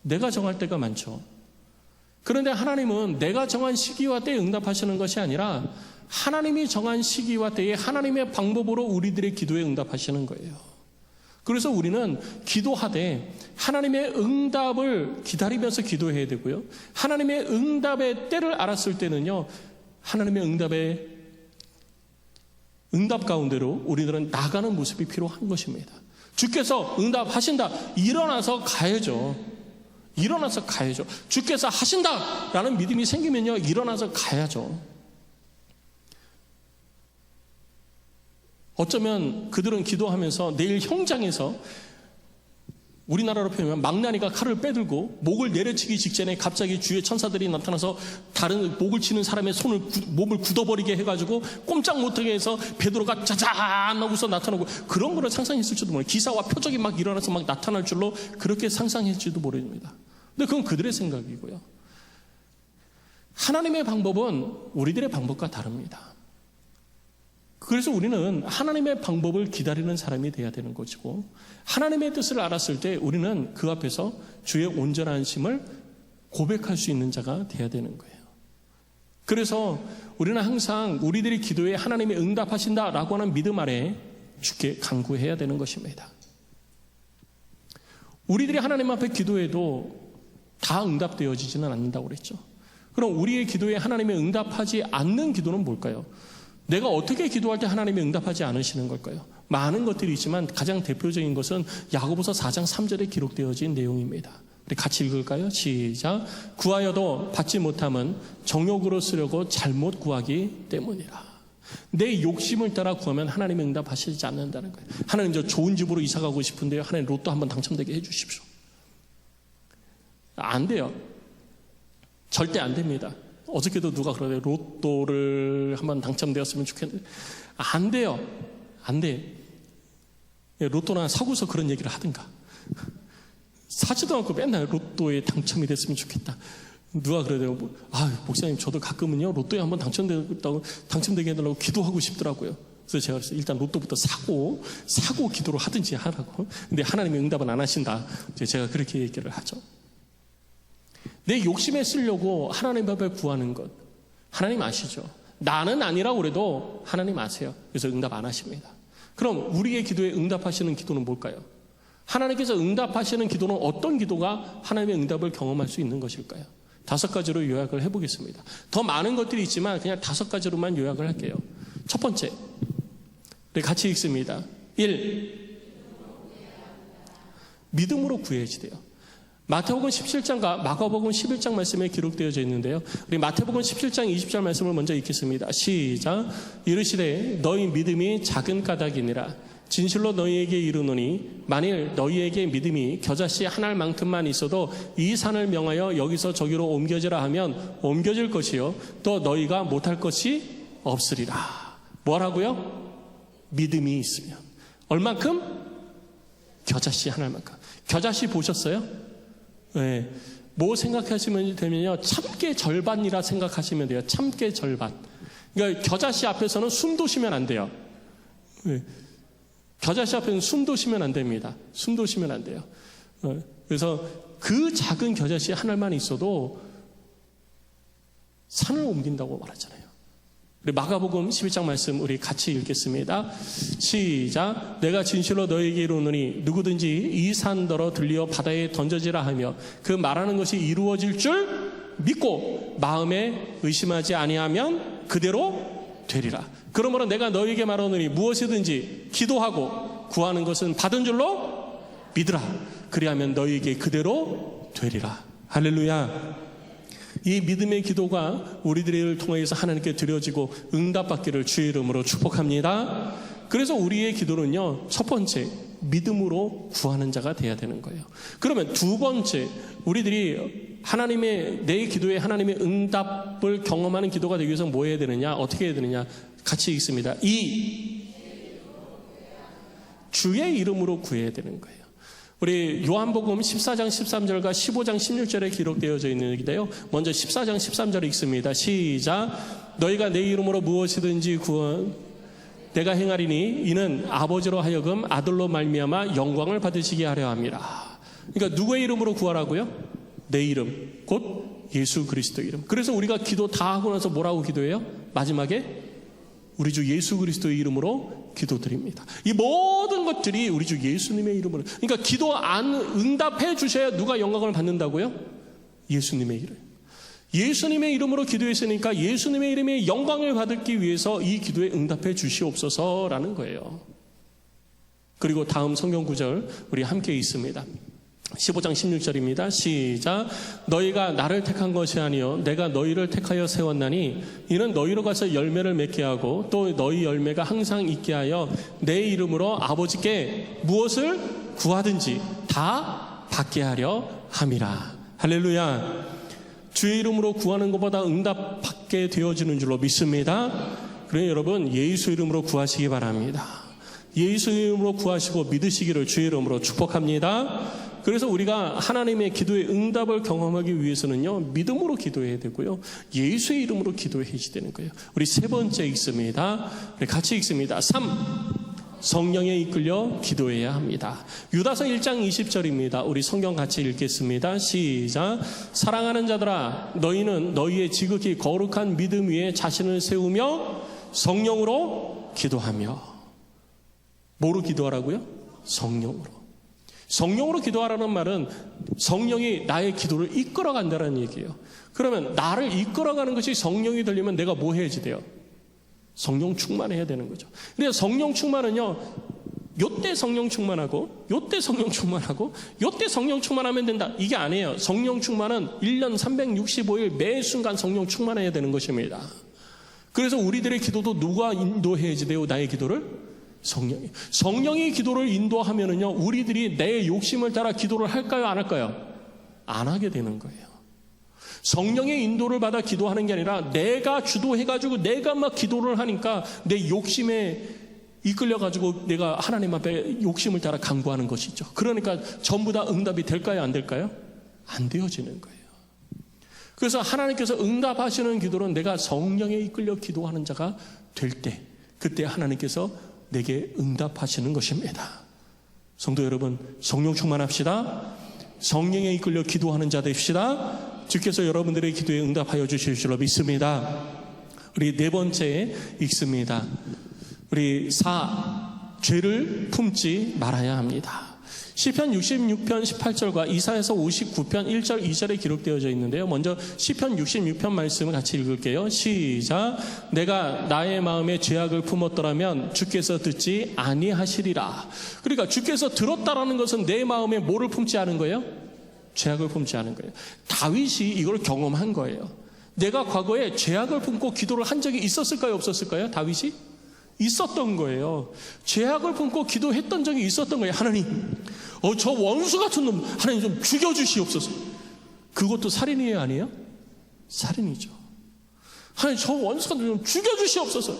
내가 정할 때가 많죠. 그런데 하나님은 내가 정한 시기와 때에 응답하시는 것이 아니라 하나님이 정한 시기와 때에 하나님의 방법으로 우리들의 기도에 응답하시는 거예요. 그래서 우리는 기도하되 하나님의 응답을 기다리면서 기도해야 되고요. 하나님의 응답의 때를 알았을 때는요, 하나님의 응답 가운데로 우리들은 나가는 모습이 필요한 것입니다. 주께서 응답하신다. 일어나서 가야죠. 주께서 하신다라는 믿음이 생기면요, 일어나서 가야죠. 어쩌면 그들은 기도하면서 내일 형장에서 우리나라로 표현하면 망나니가 칼을 빼들고 목을 내려치기 직전에 갑자기 주의 천사들이 나타나서 다른 목을 치는 사람의 몸을 굳어버리게 해가지고 꼼짝 못하게 해서 베드로가 짜잔 하고서 나타나고, 그런 거를 상상했을지도 모르겠어요. 기사와 표적이 막 일어나서 막 나타날 줄로 그렇게 상상했을지도 모릅니다. 근데 그건 그들의 생각이고요. 하나님의 방법은 우리들의 방법과 다릅니다. 그래서 우리는 하나님의 방법을 기다리는 사람이 되어야 되는 것이고, 하나님의 뜻을 알았을 때 우리는 그 앞에서 주의 온전한 심을 고백할 수 있는 자가 되어야 되는 거예요. 그래서 우리는 항상 우리들이 기도에 하나님이 응답하신다라고 하는 믿음 아래 주께 간구해야 되는 것입니다. 우리들이 하나님 앞에 기도해도 다 응답되어지지는 않는다고 그랬죠. 그럼 우리의 기도에 하나님이 응답하지 않는 기도는 뭘까요? 내가 어떻게 기도할 때 하나님이 응답하지 않으시는 걸까요? 많은 것들이 있지만 가장 대표적인 것은 야고보서 4장 3절에 기록되어진 내용입니다. 우리 같이 읽을까요? 시작. 구하여도 받지 못함은 정욕으로 쓰려고 잘못 구하기 때문이라. 내 욕심을 따라 구하면 하나님이 응답하시지 않는다는 거예요. 하나님, 저 좋은 집으로 이사 가고 싶은데요, 하나님 로또 한번 당첨되게 해주십시오. 안 돼요. 절대 안 됩니다. 어저께도 누가 그러네요. 로또를 한번 당첨되었으면 좋겠는데 안 돼요. 안 돼. 로또나 사고서 그런 얘기를 하든가. 사지도 않고 맨날 로또에 당첨이 됐으면 좋겠다. 누가 그러네요. 목사님, 저도 가끔은요 로또에 한번 당첨되게 해달라고 기도하고 싶더라고요. 그래서 제가 그랬어요. 일단 로또부터 사고 기도를 하든지 하라고. 근데 하나님이 응답은 안 하신다. 제가 그렇게 얘기를 하죠. 내 욕심에 쓰려고 하나님 앞에 구하는 것, 하나님 아시죠? 나는 아니라고 그래도 하나님 아세요. 그래서 응답 안 하십니다. 그럼 우리의 기도에 응답하시는 기도는 뭘까요? 하나님께서 응답하시는 기도는 어떤 기도가 하나님의 응답을 경험할 수 있는 것일까요? 5가지로 요약을 해보겠습니다. 더 많은 것들이 있지만 그냥 5가지로만 요약을 할게요. 첫 번째, 우리 같이 읽습니다. 1. 믿음으로 구해야지 돼요. 마태복음 17장과 마가복음 11장 말씀에 기록되어져 있는데요. 우리 마태복음 17장 20절 말씀을 먼저 읽겠습니다. 시작. 이르시되 너희 믿음이 작은 까닭이니라. 진실로 너희에게 이르노니 만일 너희에게 믿음이 겨자씨 한 알만큼만 있어도 이 산을 명하여 여기서 저기로 옮겨지라 하면 옮겨질 것이요 또 너희가 못할 것이 없으리라. 뭐라고요? 믿음이 있으면. 얼만큼? 겨자씨 한 알만큼. 겨자씨 보셨어요? 네. 뭐 생각하시면 되면요, 참깨 절반이라 생각하시면 돼요. 참깨 절반. 그러니까 겨자씨 앞에서는 숨도 쉬면 안 돼요. 네. 겨자씨 앞에는 숨도 쉬면 안 됩니다. 숨도 쉬면 안 돼요. 그래서 그 작은 겨자씨 하나만 있어도 산을 옮긴다고 말하잖아요. 우리 마가복음 12장 말씀 우리 같이 읽겠습니다. 시작. 내가 진실로 너에게 이르노니 누구든지 이 산더러 들리어 바다에 던져지라 하며 그 말하는 것이 이루어질 줄 믿고 마음에 의심하지 아니하면 그대로 되리라. 그러므로 내가 너에게 말하노니 무엇이든지 기도하고 구하는 것은 받은 줄로 믿으라. 그리하면 너에게 그대로 되리라. 할렐루야. 이 믿음의 기도가 우리들을 통해서 하나님께 드려지고 응답받기를 주의 이름으로 축복합니다. 그래서 우리의 기도는요, 첫 번째 믿음으로 구하는 자가 돼야 되는 거예요. 그러면 두 번째, 우리들이 하나님의, 내 기도에 하나님의 응답을 경험하는 기도가 되기 위해서 뭐 해야 되느냐, 어떻게 해야 되느냐, 같이 읽습니다. 주의 이름으로 구해야 되는 거예요. 우리 요한복음 14장 13절과 15장 16절에 기록되어져 있는데요, 먼저 14장 13절을 읽습니다. 시작. 너희가 내 이름으로 무엇이든지 내가 행하리니 이는 아버지로 하여금 아들로 말미암아 영광을 받으시게 하려 함이라. 그러니까 누구의 이름으로 구하라고요? 내 이름, 곧 예수 그리스도 이름. 그래서 우리가 기도 다 하고 나서 뭐라고 기도해요? 마지막에 우리 주 예수 그리스도의 이름으로 기도드립니다. 이 모든 것들이 우리 주 예수님의 이름으로. 그러니까 기도 안 응답해 주셔야 누가 영광을 받는다고요? 예수님의 이름. 예수님의 이름으로 기도했으니까 예수님의 이름의 영광을 받기 위해서 이 기도에 응답해 주시옵소서라는 거예요. 그리고 다음 성경 구절 우리 함께 있습니다. 15장 16절입니다. 시작. 너희가 나를 택한 것이 아니요 내가 너희를 택하여 세웠나니 이는 너희로 가서 열매를 맺게 하고 또 너희 열매가 항상 있게 하여 내 이름으로 아버지께 무엇을 구하든지 다 받게 하려 함이라. 할렐루야. 주의 이름으로 구하는 것보다 응답받게 되어지는 줄로 믿습니다. 그러니 여러분 예수 이름으로 구하시기 바랍니다. 예수 이름으로 구하시고 믿으시기를 주의 이름으로 축복합니다. 그래서 우리가 하나님의 기도의 응답을 경험하기 위해서는요, 믿음으로 기도해야 되고요, 예수의 이름으로 기도해야 되는 거예요. 우리 세 번째 읽습니다. 우리 같이 읽습니다. 3. 성령에 이끌려 기도해야 합니다. 유다서 1장 20절입니다. 우리 성경 같이 읽겠습니다. 시작. 사랑하는 자들아 너희는 너희의 지극히 거룩한 믿음 위에 자신을 세우며 성령으로 기도하며. 뭐로 기도하라고요? 성령으로. 성령으로 기도하라는 말은 성령이 나의 기도를 이끌어간다는 얘기예요. 그러면 나를 이끌어가는 것이 성령이 되려면 내가 뭐 해야지 돼요? 성령 충만해야 되는 거죠. 그래서 성령 충만은요, 요때 성령 충만하고 요때 성령 충만하고 요때 성령 충만하면 된다, 이게 아니에요. 성령 충만은 1년 365일 매 순간 성령 충만해야 되는 것입니다. 그래서 우리들의 기도도 누가 인도해야지 돼요? 나의 기도를? 성령이. 성령이 기도를 인도하면은요, 우리들이 내 욕심을 따라 기도를 할까요, 안 할까요? 안 하게 되는 거예요. 성령의 인도를 받아 기도하는 게 아니라 내가 주도해가지고 내가 막 기도를 하니까 내 욕심에 이끌려가지고 내가 하나님 앞에 욕심을 따라 간구하는 것이죠. 그러니까 전부 다 응답이 될까요, 안 될까요? 안 되어지는 거예요. 그래서 하나님께서 응답하시는 기도는 내가 성령에 이끌려 기도하는 자가 될 때, 그때 하나님께서 내게 응답하시는 것입니다. 성도 여러분, 성령 충만합시다. 성령에 이끌려 기도하는 자 됩시다. 주께서 여러분들의 기도에 응답하여 주실 줄로 믿습니다. 우리 네 번째 읽습니다. 우리 4. 죄를 품지 말아야 합니다. 시편 66편 18절과 이사야서 59편 1절 2절에 기록되어져 있는데요, 먼저 시편 66편 말씀을 같이 읽을게요. 시작. 내가 나의 마음에 죄악을 품었더라면 주께서 듣지 아니하시리라. 그러니까 주께서 들었다라는 것은 내 마음에 뭐를 품지 않은 거예요? 죄악을 품지 않은 거예요. 다윗이 이걸 경험한 거예요. 내가 과거에 죄악을 품고 기도를 한 적이 있었을까요, 없었을까요? 다윗이? 있었던 거예요. 죄악을 품고 기도했던 적이 있었던 거예요. 하나님, 저 원수 같은 놈 하나님 좀 죽여주시옵소서. 그것도 살인이에요, 아니에요? 살인이죠. 하나님, 저 원수 같은 놈 좀 죽여주시옵소서.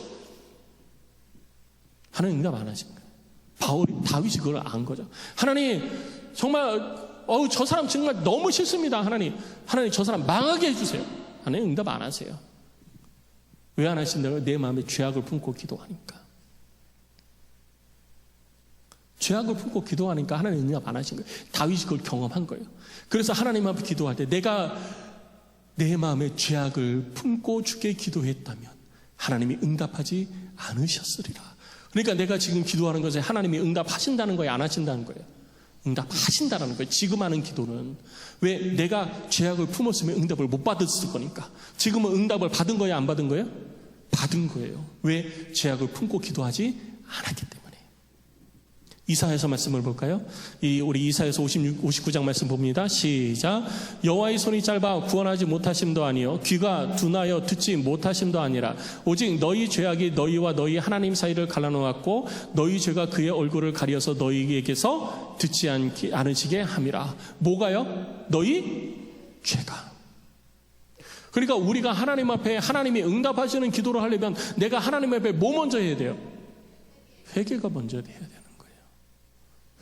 하나님 응답 안 하신 거예요. 다윗이 그걸 안 거죠. 하나님, 정말 저 사람 정말 너무 싫습니다. 하나님 저 사람 망하게 해주세요. 하나님 응답 안 하세요. 왜 안 하신다고요? 내 마음에 죄악을 품고 기도하니까. 죄악을 품고 기도하니까 하나님 응답 안 하신 거예요. 다윗이 그걸 경험한 거예요. 그래서 하나님 앞에 기도할 때 내가 내 마음에 죄악을 품고 주께 기도했다면 하나님이 응답하지 않으셨으리라. 그러니까 내가 지금 기도하는 것에 하나님이 응답하신다는 거예요, 안 하신다는 거예요? 응답하신다는 거예요. 지금 하는 기도는. 왜? 내가 죄악을 품었으면 응답을 못 받았을 거니까. 지금은 응답을 받은 거예요, 안 받은 거예요? 받은 거예요. 왜? 죄악을 품고 기도하지 않았기 때문에. 이사야서 말씀을 볼까요? 우리 이사야서 59장 말씀 봅니다. 시작. 여호와의 손이 짧아 구원하지 못하심도 아니요 귀가 둔하여 듣지 못하심도 아니라 오직 너희 죄악이 너희와 너희 하나님 사이를 갈라놓았고 너희 죄가 그의 얼굴을 가려서 너희에게서 듣지 않으시게 함이라. 뭐가요? 너희 죄가. 그러니까 우리가 하나님 앞에 하나님이 응답하시는 기도를 하려면 내가 하나님 앞에 뭐 먼저 해야 돼요? 회개가 먼저 돼야 돼요.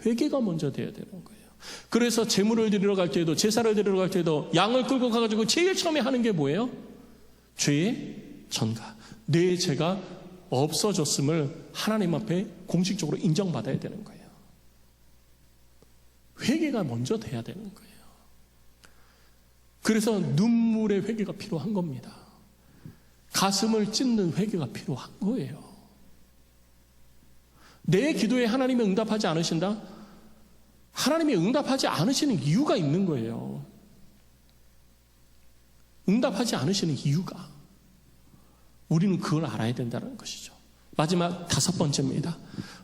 회개가 먼저 돼야 되는 거예요. 그래서 제물을 드리러 갈 때에도, 제사를 드리러 갈 때에도 양을 끌고 가가지고 제일 처음에 하는 게 뭐예요? 죄의 전가. 내 죄가 없어졌음을 하나님 앞에 공식적으로 인정받아야 되는 거예요. 회개가 먼저 돼야 되는 거예요. 그래서 눈물의 회개가 필요한 겁니다. 가슴을 찢는 회개가 필요한 거예요. 내 기도에 하나님이 응답하지 않으신다? 하나님이 응답하지 않으시는 이유가 있는 거예요. 응답하지 않으시는 이유가. 우리는 그걸 알아야 된다는 것이죠. 마지막 5번째입니다.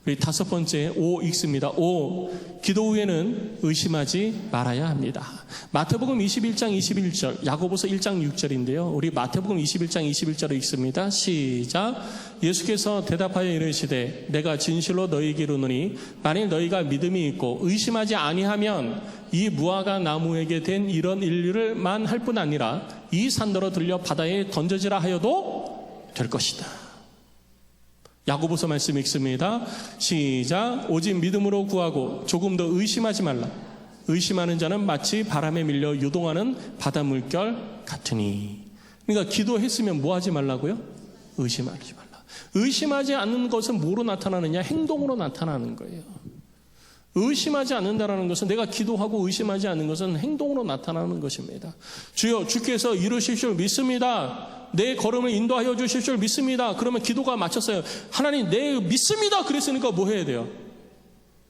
우리 5번째 O 읽습니다. O, 기도 후에는 의심하지 말아야 합니다. 마태복음 21장 21절, 야고보서 1장 6절인데요. 우리 마태복음 21장 21절을 읽습니다. 시작. 예수께서 대답하여 이르시되 내가 진실로 너희에게 이르노니 만일 너희가 믿음이 있고 의심하지 아니하면 이 무화과 나무에게 된 이런 일들만 할 뿐 아니라 이 산더러 들려 바다에 던져지라 하여도 될 것이다. 야고보서 말씀 읽습니다. 시작. 오직 믿음으로 구하고 조금 더 의심하지 말라. 의심하는 자는 마치 바람에 밀려 요동하는 바다 물결 같으니. 그러니까 기도했으면 뭐 하지 말라고요? 의심하지 말라. 의심하지 않는 것은 뭐로 나타나느냐? 행동으로 나타나는 거예요. 의심하지 않는다는 것은, 내가 기도하고 의심하지 않는 것은 행동으로 나타나는 것입니다. 주여, 주께서 이루실 줄 믿습니다. 내 걸음을 인도하여 주실 줄 믿습니다. 그러면 기도가 마쳤어요. 하나님, 내 믿습니다. 그랬으니까 뭐 해야 돼요?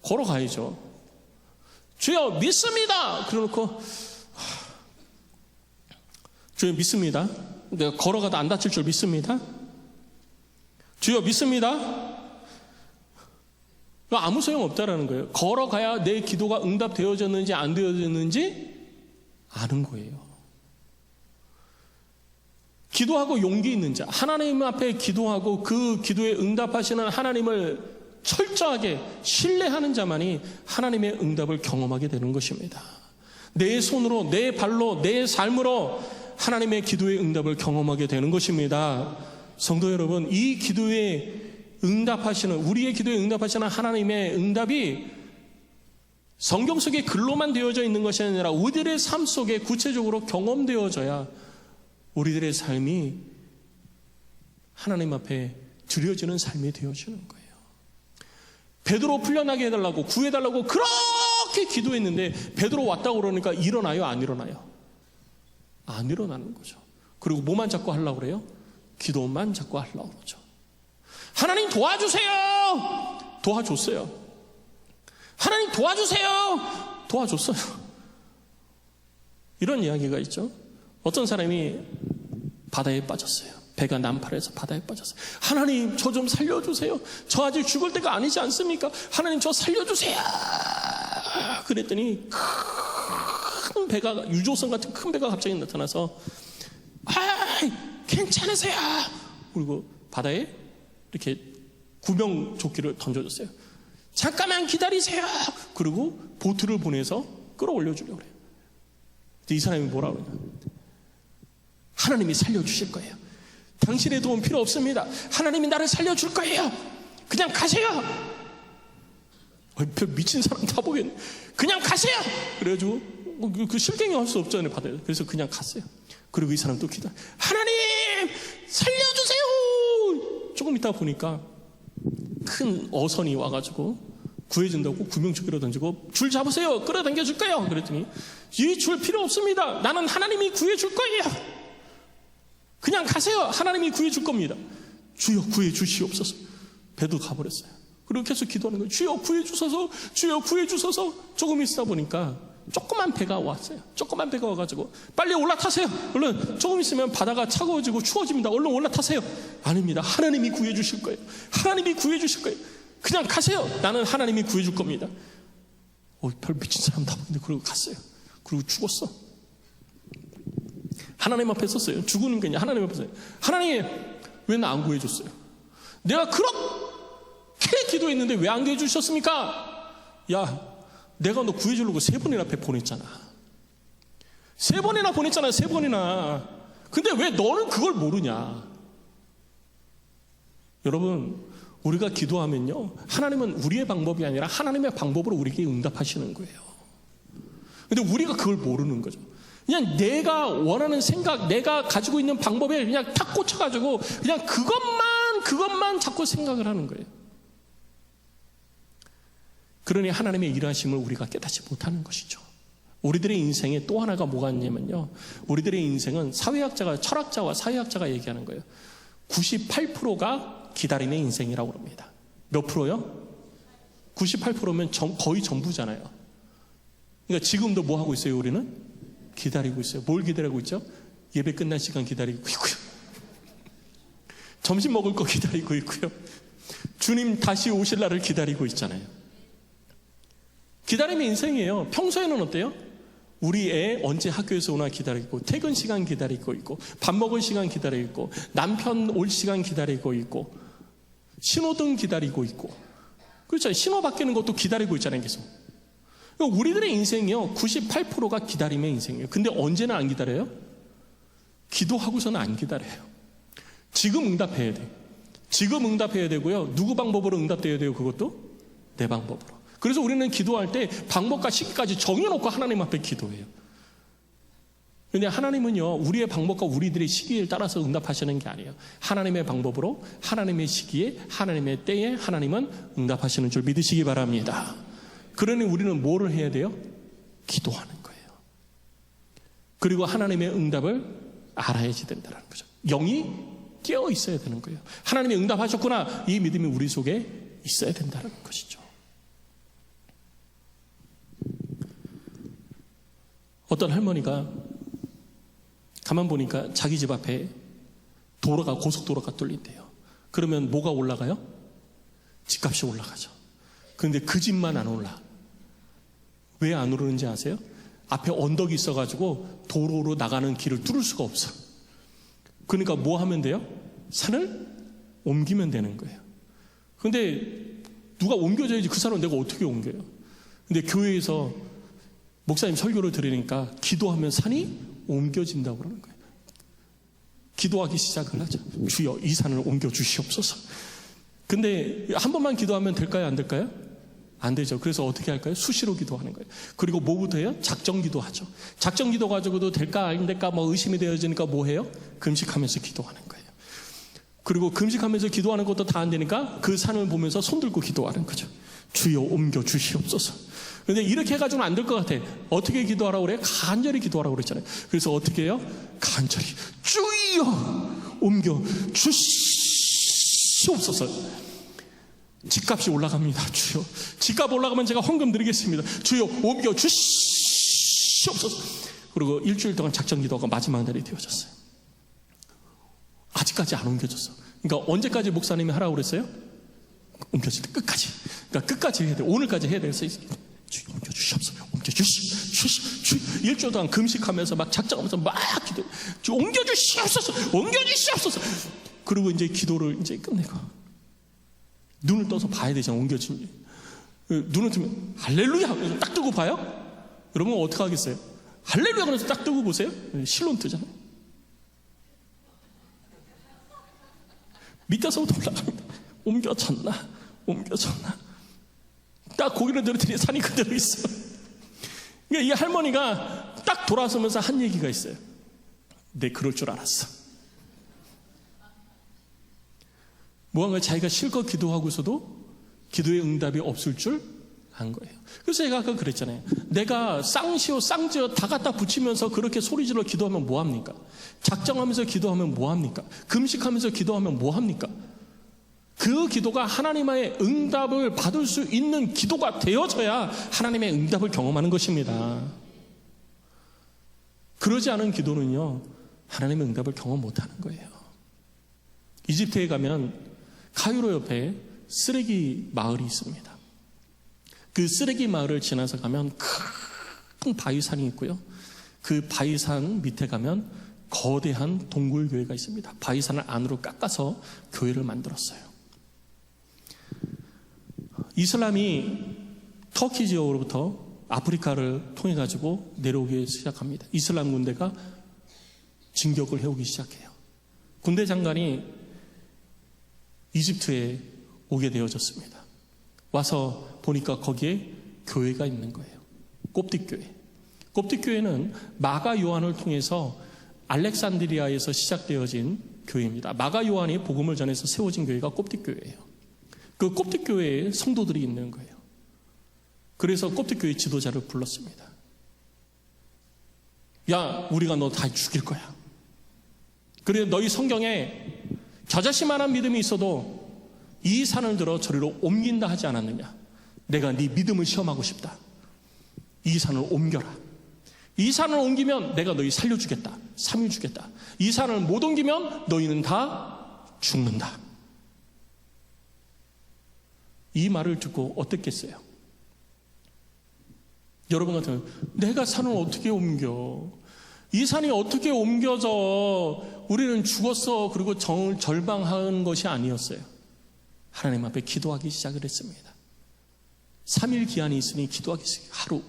걸어가야죠. 주여, 믿습니다. 그러놓고 주여, 믿습니다. 내가 걸어가도 안 다칠 줄 믿습니다. 주여, 믿습니다. 아무 소용없다라는 거예요. 걸어가야 내 기도가 응답되어졌는지 안 되어졌는지 아는 거예요. 기도하고 용기 있는 자, 하나님 앞에 기도하고 그 기도에 응답하시는 하나님을 철저하게 신뢰하는 자만이 하나님의 응답을 경험하게 되는 것입니다. 내 손으로, 내 발로, 내 삶으로 하나님의 기도의 응답을 경험하게 되는 것입니다. 성도 여러분, 이 기도에 응답하시는, 우리의 기도에 응답하시는 하나님의 응답이 성경 속의 글로만 되어져 있는 것이 아니라 우리들의 삶 속에 구체적으로 경험되어져야 우리들의 삶이 하나님 앞에 드려지는 삶이 되어지는 거예요. 베드로 풀려나게 해달라고, 구해달라고 그렇게 기도했는데 베드로 왔다고 그러니까 일어나요, 안 일어나요? 안 일어나는 거죠. 그리고 뭐만 자꾸 하려고 그래요? 기도만 자꾸 하려고 그러죠. 하나님 도와주세요. 도와줬어요. 하나님 도와주세요. 도와줬어요. 이런 이야기가 있죠. 어떤 사람이 바다에 빠졌어요. 배가 난파해서 바다에 빠졌어요. 하나님, 저 좀 살려주세요. 저 아직 죽을 때가 아니지 않습니까? 하나님, 저 살려주세요. 그랬더니 큰 배가, 유조선 같은 큰 배가 갑자기 나타나서 괜찮으세요. 그리고 바다에 이렇게 구명조끼를 던져줬어요. 잠깐만 기다리세요. 그리고 보트를 보내서 끌어올려주려고 그래요. 이 사람이 뭐라고 그러냐? 하나님이 살려주실 거예요. 당신의 도움 필요 없습니다. 하나님이 나를 살려줄 거예요. 그냥 가세요. 별 미친 사람 다 보겠네. 그냥 가세요. 그래가지고 그 실갱이 할 수 없잖아요, 바다에. 그래서 그냥 갔어요. 그리고 이 사람 또 기다려. 하나님 살려주세요. 조금 있다 보니까 큰 어선이 와가지고 구해준다고 구명조끼를 던지고, 줄 잡으세요. 끌어당겨 줄 거예요. 그랬더니 이 줄 필요 없습니다. 나는 하나님이 구해줄 거예요. 그냥 가세요. 하나님이 구해줄 겁니다. 그냥 가세요. 그리고 바다에 이렇게 구명조끼를 던지고 줄 잡으세요. 끌어당겨 줄 거예요. 그랬더니 이 줄 필요 없습니다. 나는 하나님이 구해줄 거예요. 그냥 가세요. 하나님이 구해줄 겁니다. 그냥 가세요. 주여 구해 주시옵소서. 배도 가버렸어요. 그리고 계속 기도하는 거예요. 주여 구해 주소서, 주여 구해 주소서. 조금 있다 보니까 조그만 배가 왔어요. 조그만 배가 와가지고 빨리 올라타세요. 얼른, 조금 있으면 바다가 차가워지고 추워집니다. 얼른 올라타세요. 아닙니다. 하나님이 구해 주실 거예요. 하나님이 구해 주실 거예요. 그냥 가세요. 나는 하나님이 구해 줄 겁니다. 별 미친 사람 다 보는데 그러고 갔어요. 그리고 죽었어. 하나님 앞에 섰어요. 죽은 게 아니라 하나님 앞에 섰어요. 하나님 왜 나 안 구해줬어요? 내가 그렇게 기도했는데 왜 안 구해주셨습니까? 야, 내가 너 구해주려고 3번이나 배 보냈잖아. 3번이나 보냈잖아. 3번이나. 근데 왜 너는 그걸 모르냐? 여러분, 우리가 기도하면요, 하나님은 우리의 방법이 아니라 하나님의 방법으로 우리에게 응답하시는 거예요. 근데 우리가 그걸 모르는 거죠. 그냥 내가 원하는 생각, 내가 가지고 있는 방법에 그냥 탁 꽂혀가지고 그냥 그것만 자꾸 생각을 하는 거예요. 그러니 하나님의 일하심을 우리가 깨닫지 못하는 것이죠. 우리들의 인생에 또 하나가 뭐가 있냐면요, 우리들의 인생은 철학자와 사회학자가 얘기하는 거예요. 98%가 기다림의 인생이라고 합니다. 몇 프로요? 98%면 거의 전부잖아요. 그러니까 지금도 뭐 하고 있어요? 우리는 기다리고 있어요. 뭘 기다리고 있죠? 예배 끝날 시간 기다리고 있고요. 점심 먹을 거 기다리고 있고요. 주님 다시 오실 날을 기다리고 있잖아요. 기다림의 인생이에요. 평소에는 어때요? 우리 애 언제 학교에서 오나 기다리고, 퇴근 시간 기다리고 있고, 밥 먹을 시간 기다리고 있고, 남편 올 시간 기다리고 있고, 신호등 기다리고 있고, 그렇죠? 신호 바뀌는 것도 기다리고 있잖아요. 계속. 우리들의 인생이요, 98%가 기다림의 인생이에요. 근데 언제는 안 기다려요? 기도하고서는 안 기다려요. 지금 응답해야 돼. 지금 응답해야 되고요. 누구 방법으로 응답돼야 돼요? 그것도 내 방법으로. 그래서 우리는 기도할 때 방법과 시기까지 정해놓고 하나님 앞에 기도해요. 근데 하나님은요, 우리의 방법과 우리들의 시기에 따라서 응답하시는 게 아니에요. 하나님의 방법으로, 하나님의 시기에, 하나님의 때에 하나님은 응답하시는 줄 믿으시기 바랍니다. 그러니 우리는 뭐를 해야 돼요? 기도하는 거예요. 그리고 하나님의 응답을 알아야지 된다는 거죠. 영이 깨어 있어야 되는 거예요. 하나님이 응답하셨구나, 이 믿음이 우리 속에 있어야 된다는 것이죠. 어떤 할머니가 가만 보니까 자기 집 앞에 고속도로가 뚫린대요. 그러면 뭐가 올라가요? 집값이 올라가죠. 그런데 그 집만 안 올라. 왜 안 오르는지 아세요? 앞에 언덕이 있어가지고 도로로 나가는 길을 뚫을 수가 없어. 그러니까 뭐 하면 돼요? 산을 옮기면 되는 거예요. 근데 누가 옮겨줘야지. 그 산을 내가 어떻게 옮겨요? 근데 교회에서 목사님 설교를 들으니까 기도하면 산이 옮겨진다고 그러는 거예요. 기도하기 시작을 하죠. 주여 이 산을 옮겨주시옵소서. 근데 한 번만 기도하면 될까요? 안 될까요? 안 되죠. 그래서 어떻게 할까요? 수시로 기도하는 거예요. 그리고 뭐부터 해요? 작정 기도하죠. 작정 기도 가지고도 될까 안 될까 뭐 의심이 되어지니까 뭐 해요? 금식하면서 기도하는 거예요. 그리고 금식하면서 기도하는 것도 다 안 되니까 그 산을 보면서 손 들고 기도하는 거죠. 주여 옮겨 주시옵소서. 근데 이렇게 해가지고는 안 될 것 같아. 어떻게 기도하라고 그래요? 간절히 기도하라고 그랬잖아요. 그래서 어떻게 해요? 간절히 주여 옮겨 주시옵소서. 집값이 올라갑니다. 주여 집값 올라가면 제가 헌금 드리겠습니다. 주여 옮겨 주시옵소서. 그리고 일주일 동안 작정 기도가 마지막 날이 되어졌어요. 아직까지 안 옮겨졌어. 그러니까 언제까지 목사님이 하라고 그랬어요? 옮겨질 때 끝까지. 그러니까 끝까지 해야 돼. 오늘까지 해야 돼. 주여 옮겨주시옵소서. 옮겨주시. 일주일 동안 금식하면서 막 작정하면서 막 기도. 주여 옮겨주시옵소서. 옮겨주시옵소서. 그리고 이제 기도를 이제 끝내고 눈을 떠서 봐야 되잖아. 옮겨진. 눈을 뜨면 할렐루야. 딱 뜨고 봐요. 여러분 어떻게 하겠어요? 할렐루야 그래서 딱 뜨고 보세요. 실론 뜨잖아요. 밑에서부터 올라갑니다. 옮겨졌나? 딱 고개를 들었더니 산이 그대로 있어. 그러니까 이 할머니가 딱 돌아서면서 한 얘기가 있어요. 내 그럴 줄 알았어. 무언가 자기가 실컷 기도하고서도 기도의 응답이 없을 줄 안 거예요. 그래서 제가 아까 그랬잖아요. 내가 쌍시오 쌍지어 다 갖다 붙이면서 그렇게 소리질러 기도하면 뭐합니까? 작정하면서 기도하면 뭐합니까? 금식하면서 기도하면 뭐합니까? 그 기도가 하나님의 응답을 받을 수 있는 기도가 되어져야 하나님의 응답을 경험하는 것입니다. 그러지 않은 기도는요, 하나님의 응답을 경험 못하는 거예요. 이집트에 가면 카이로 옆에 쓰레기 마을이 있습니다. 그 쓰레기 마을을 지나서 가면 큰 바위산이 있고요. 그 바위산 밑에 가면 거대한 동굴교회가 있습니다. 바위산을 안으로 깎아서 교회를 만들었어요. 이슬람이 터키 지역으로부터 아프리카를 통해 가지고 내려오기 시작합니다. 이슬람 군대가 진격을 해오기 시작해요. 군대 장관이 이집트에 오게 되어졌습니다. 와서 보니까 거기에 교회가 있는 거예요. 콥틱교회. 콥틱교회는 마가 요한을 통해서 알렉산드리아에서 시작되어진 교회입니다. 마가 요한이 복음을 전해서 세워진 교회가 콥틱교회예요. 그 콥틱교회에 성도들이 있는 거예요. 그래서 콥틱교회 지도자를 불렀습니다. 야, 우리가 너 다 죽일 거야. 그래, 너희 성경에 겨자씨만한 믿음이 있어도 이 산을 들어 저리로 옮긴다 하지 않았느냐. 내가 네 믿음을 시험하고 싶다. 이 산을 옮겨라. 이 산을 옮기면 내가 너희 살려주겠다. 3일 주겠다. 이 산을 못 옮기면 너희는 다 죽는다. 이 말을 듣고 어떻겠어요? 여러분 같으면 내가 산을 어떻게 옮겨? 이 산이 어떻게 옮겨져? 우리는 죽었어. 그리고 절망하는 것이 아니었어요. 하나님 앞에 기도하기 시작을 했습니다. 3일 기한이 있으니 기도하기 시작. 하루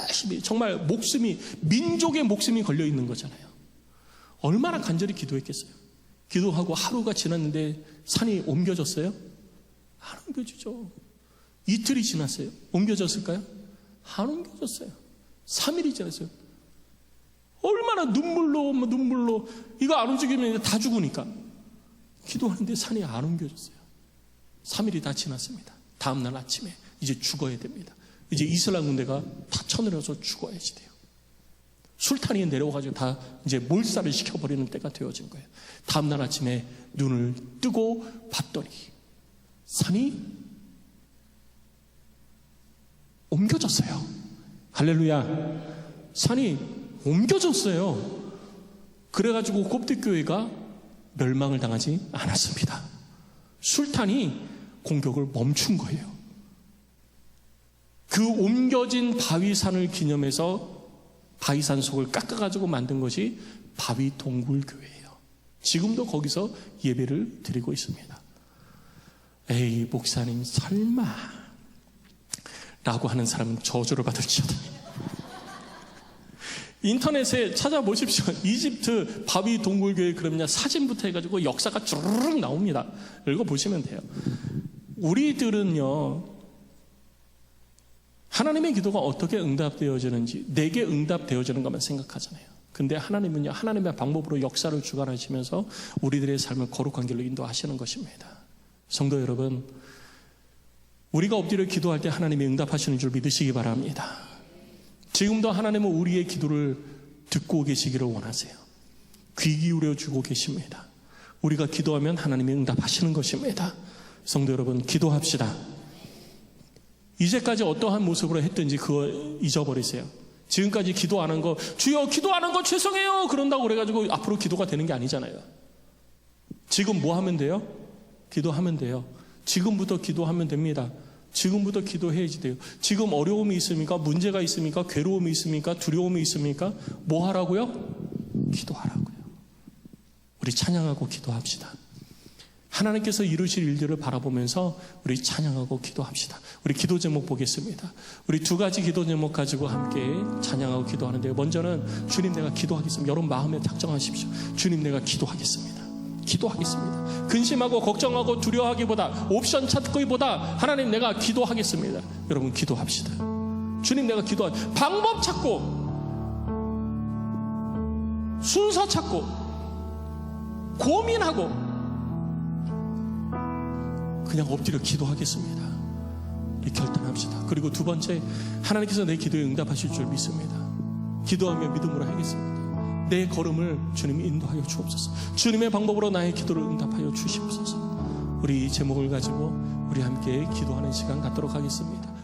열심히, 정말 목숨이, 민족의 목숨이 걸려 있는 거잖아요. 얼마나 간절히 기도했겠어요. 기도하고 하루가 지났는데 산이 옮겨졌어요? 안 옮겨지죠. 이틀이 지났어요. 옮겨졌을까요? 안 옮겨졌어요. 3일이 지났어요. 얼마나 눈물로 이거 안 움직이면 다 죽으니까 기도하는데 산이 안 옮겨졌어요. 3일이 다 지났습니다. 다음날 아침에 이제 죽어야 됩니다. 이제 이슬람 군대가 다 쳐내려서 죽어야지 돼요. 술탄이 내려와가지고 다 이제 몰살을 시켜버리는 때가 되어진 거예요. 다음날 아침에 눈을 뜨고 봤더니 산이 옮겨졌어요. 할렐루야. 산이 옮겨졌어요. 그래가지고 콥틱교회가 멸망을 당하지 않았습니다. 술탄이 공격을 멈춘 거예요. 그 옮겨진 바위산을 기념해서 바위산 속을 깎아가지고 만든 것이 바위동굴교회예요. 지금도 거기서 예배를 드리고 있습니다. 에이, 목사님 설마 라고 하는 사람은 저주를 받을지어다. 인터넷에 찾아보십시오. 이집트 바위동굴교회 그러면 사진부터 해가지고 역사가 쭈르륵 나옵니다. 읽어보시면 돼요. 우리들은요, 하나님의 기도가 어떻게 응답되어지는지, 내게 응답되어지는 것만 생각하잖아요. 근데 하나님은요, 하나님의 방법으로 역사를 주관하시면서 우리들의 삶을 거룩한 길로 인도하시는 것입니다. 성도 여러분, 우리가 엎드려 기도할 때 하나님이 응답하시는 줄 믿으시기 바랍니다. 지금도 하나님은 우리의 기도를 듣고 계시기를 원하세요. 귀 기울여 주고 계십니다. 우리가 기도하면 하나님이 응답하시는 것입니다. 성도 여러분, 기도합시다. 이제까지 어떠한 모습으로 했든지 그거 잊어버리세요. 지금까지 기도 안 한 거, 주여 기도 안 한 거 죄송해요 그런다고 그래가지고 앞으로 기도가 되는 게 아니잖아요. 지금 뭐 하면 돼요? 기도하면 돼요. 지금부터 기도하면 됩니다. 지금부터 기도해야지 돼요. 지금 어려움이 있습니까? 문제가 있습니까? 괴로움이 있습니까? 두려움이 있습니까? 뭐 하라고요? 기도하라고요. 우리 찬양하고 기도합시다. 하나님께서 이루실 일들을 바라보면서 우리 찬양하고 기도합시다. 우리 기도 제목 보겠습니다. 우리 두 가지 기도 제목 가지고 함께 찬양하고 기도하는데요. 먼저는 주님 내가 기도하겠습니다. 여러분 마음에 작정하십시오. 주님 내가 기도하겠습니다. 기도하겠습니다. 근심하고 걱정하고 두려워하기보다, 옵션 찾기보다 하나님 내가 기도하겠습니다. 여러분 기도합시다. 주님 내가 방법 찾고 순서 찾고 고민하고 그냥 엎드려 기도하겠습니다. 우리 결단합시다. 그리고 두 번째, 하나님께서 내 기도에 응답하실 줄 믿습니다. 기도하며 믿음으로 하겠습니다. 내 걸음을 주님이 인도하여 주옵소서. 주님의 방법으로 나의 기도를 응답하여 주시옵소서. 우리 이 제목을 가지고 우리 함께 기도하는 시간 갖도록 하겠습니다.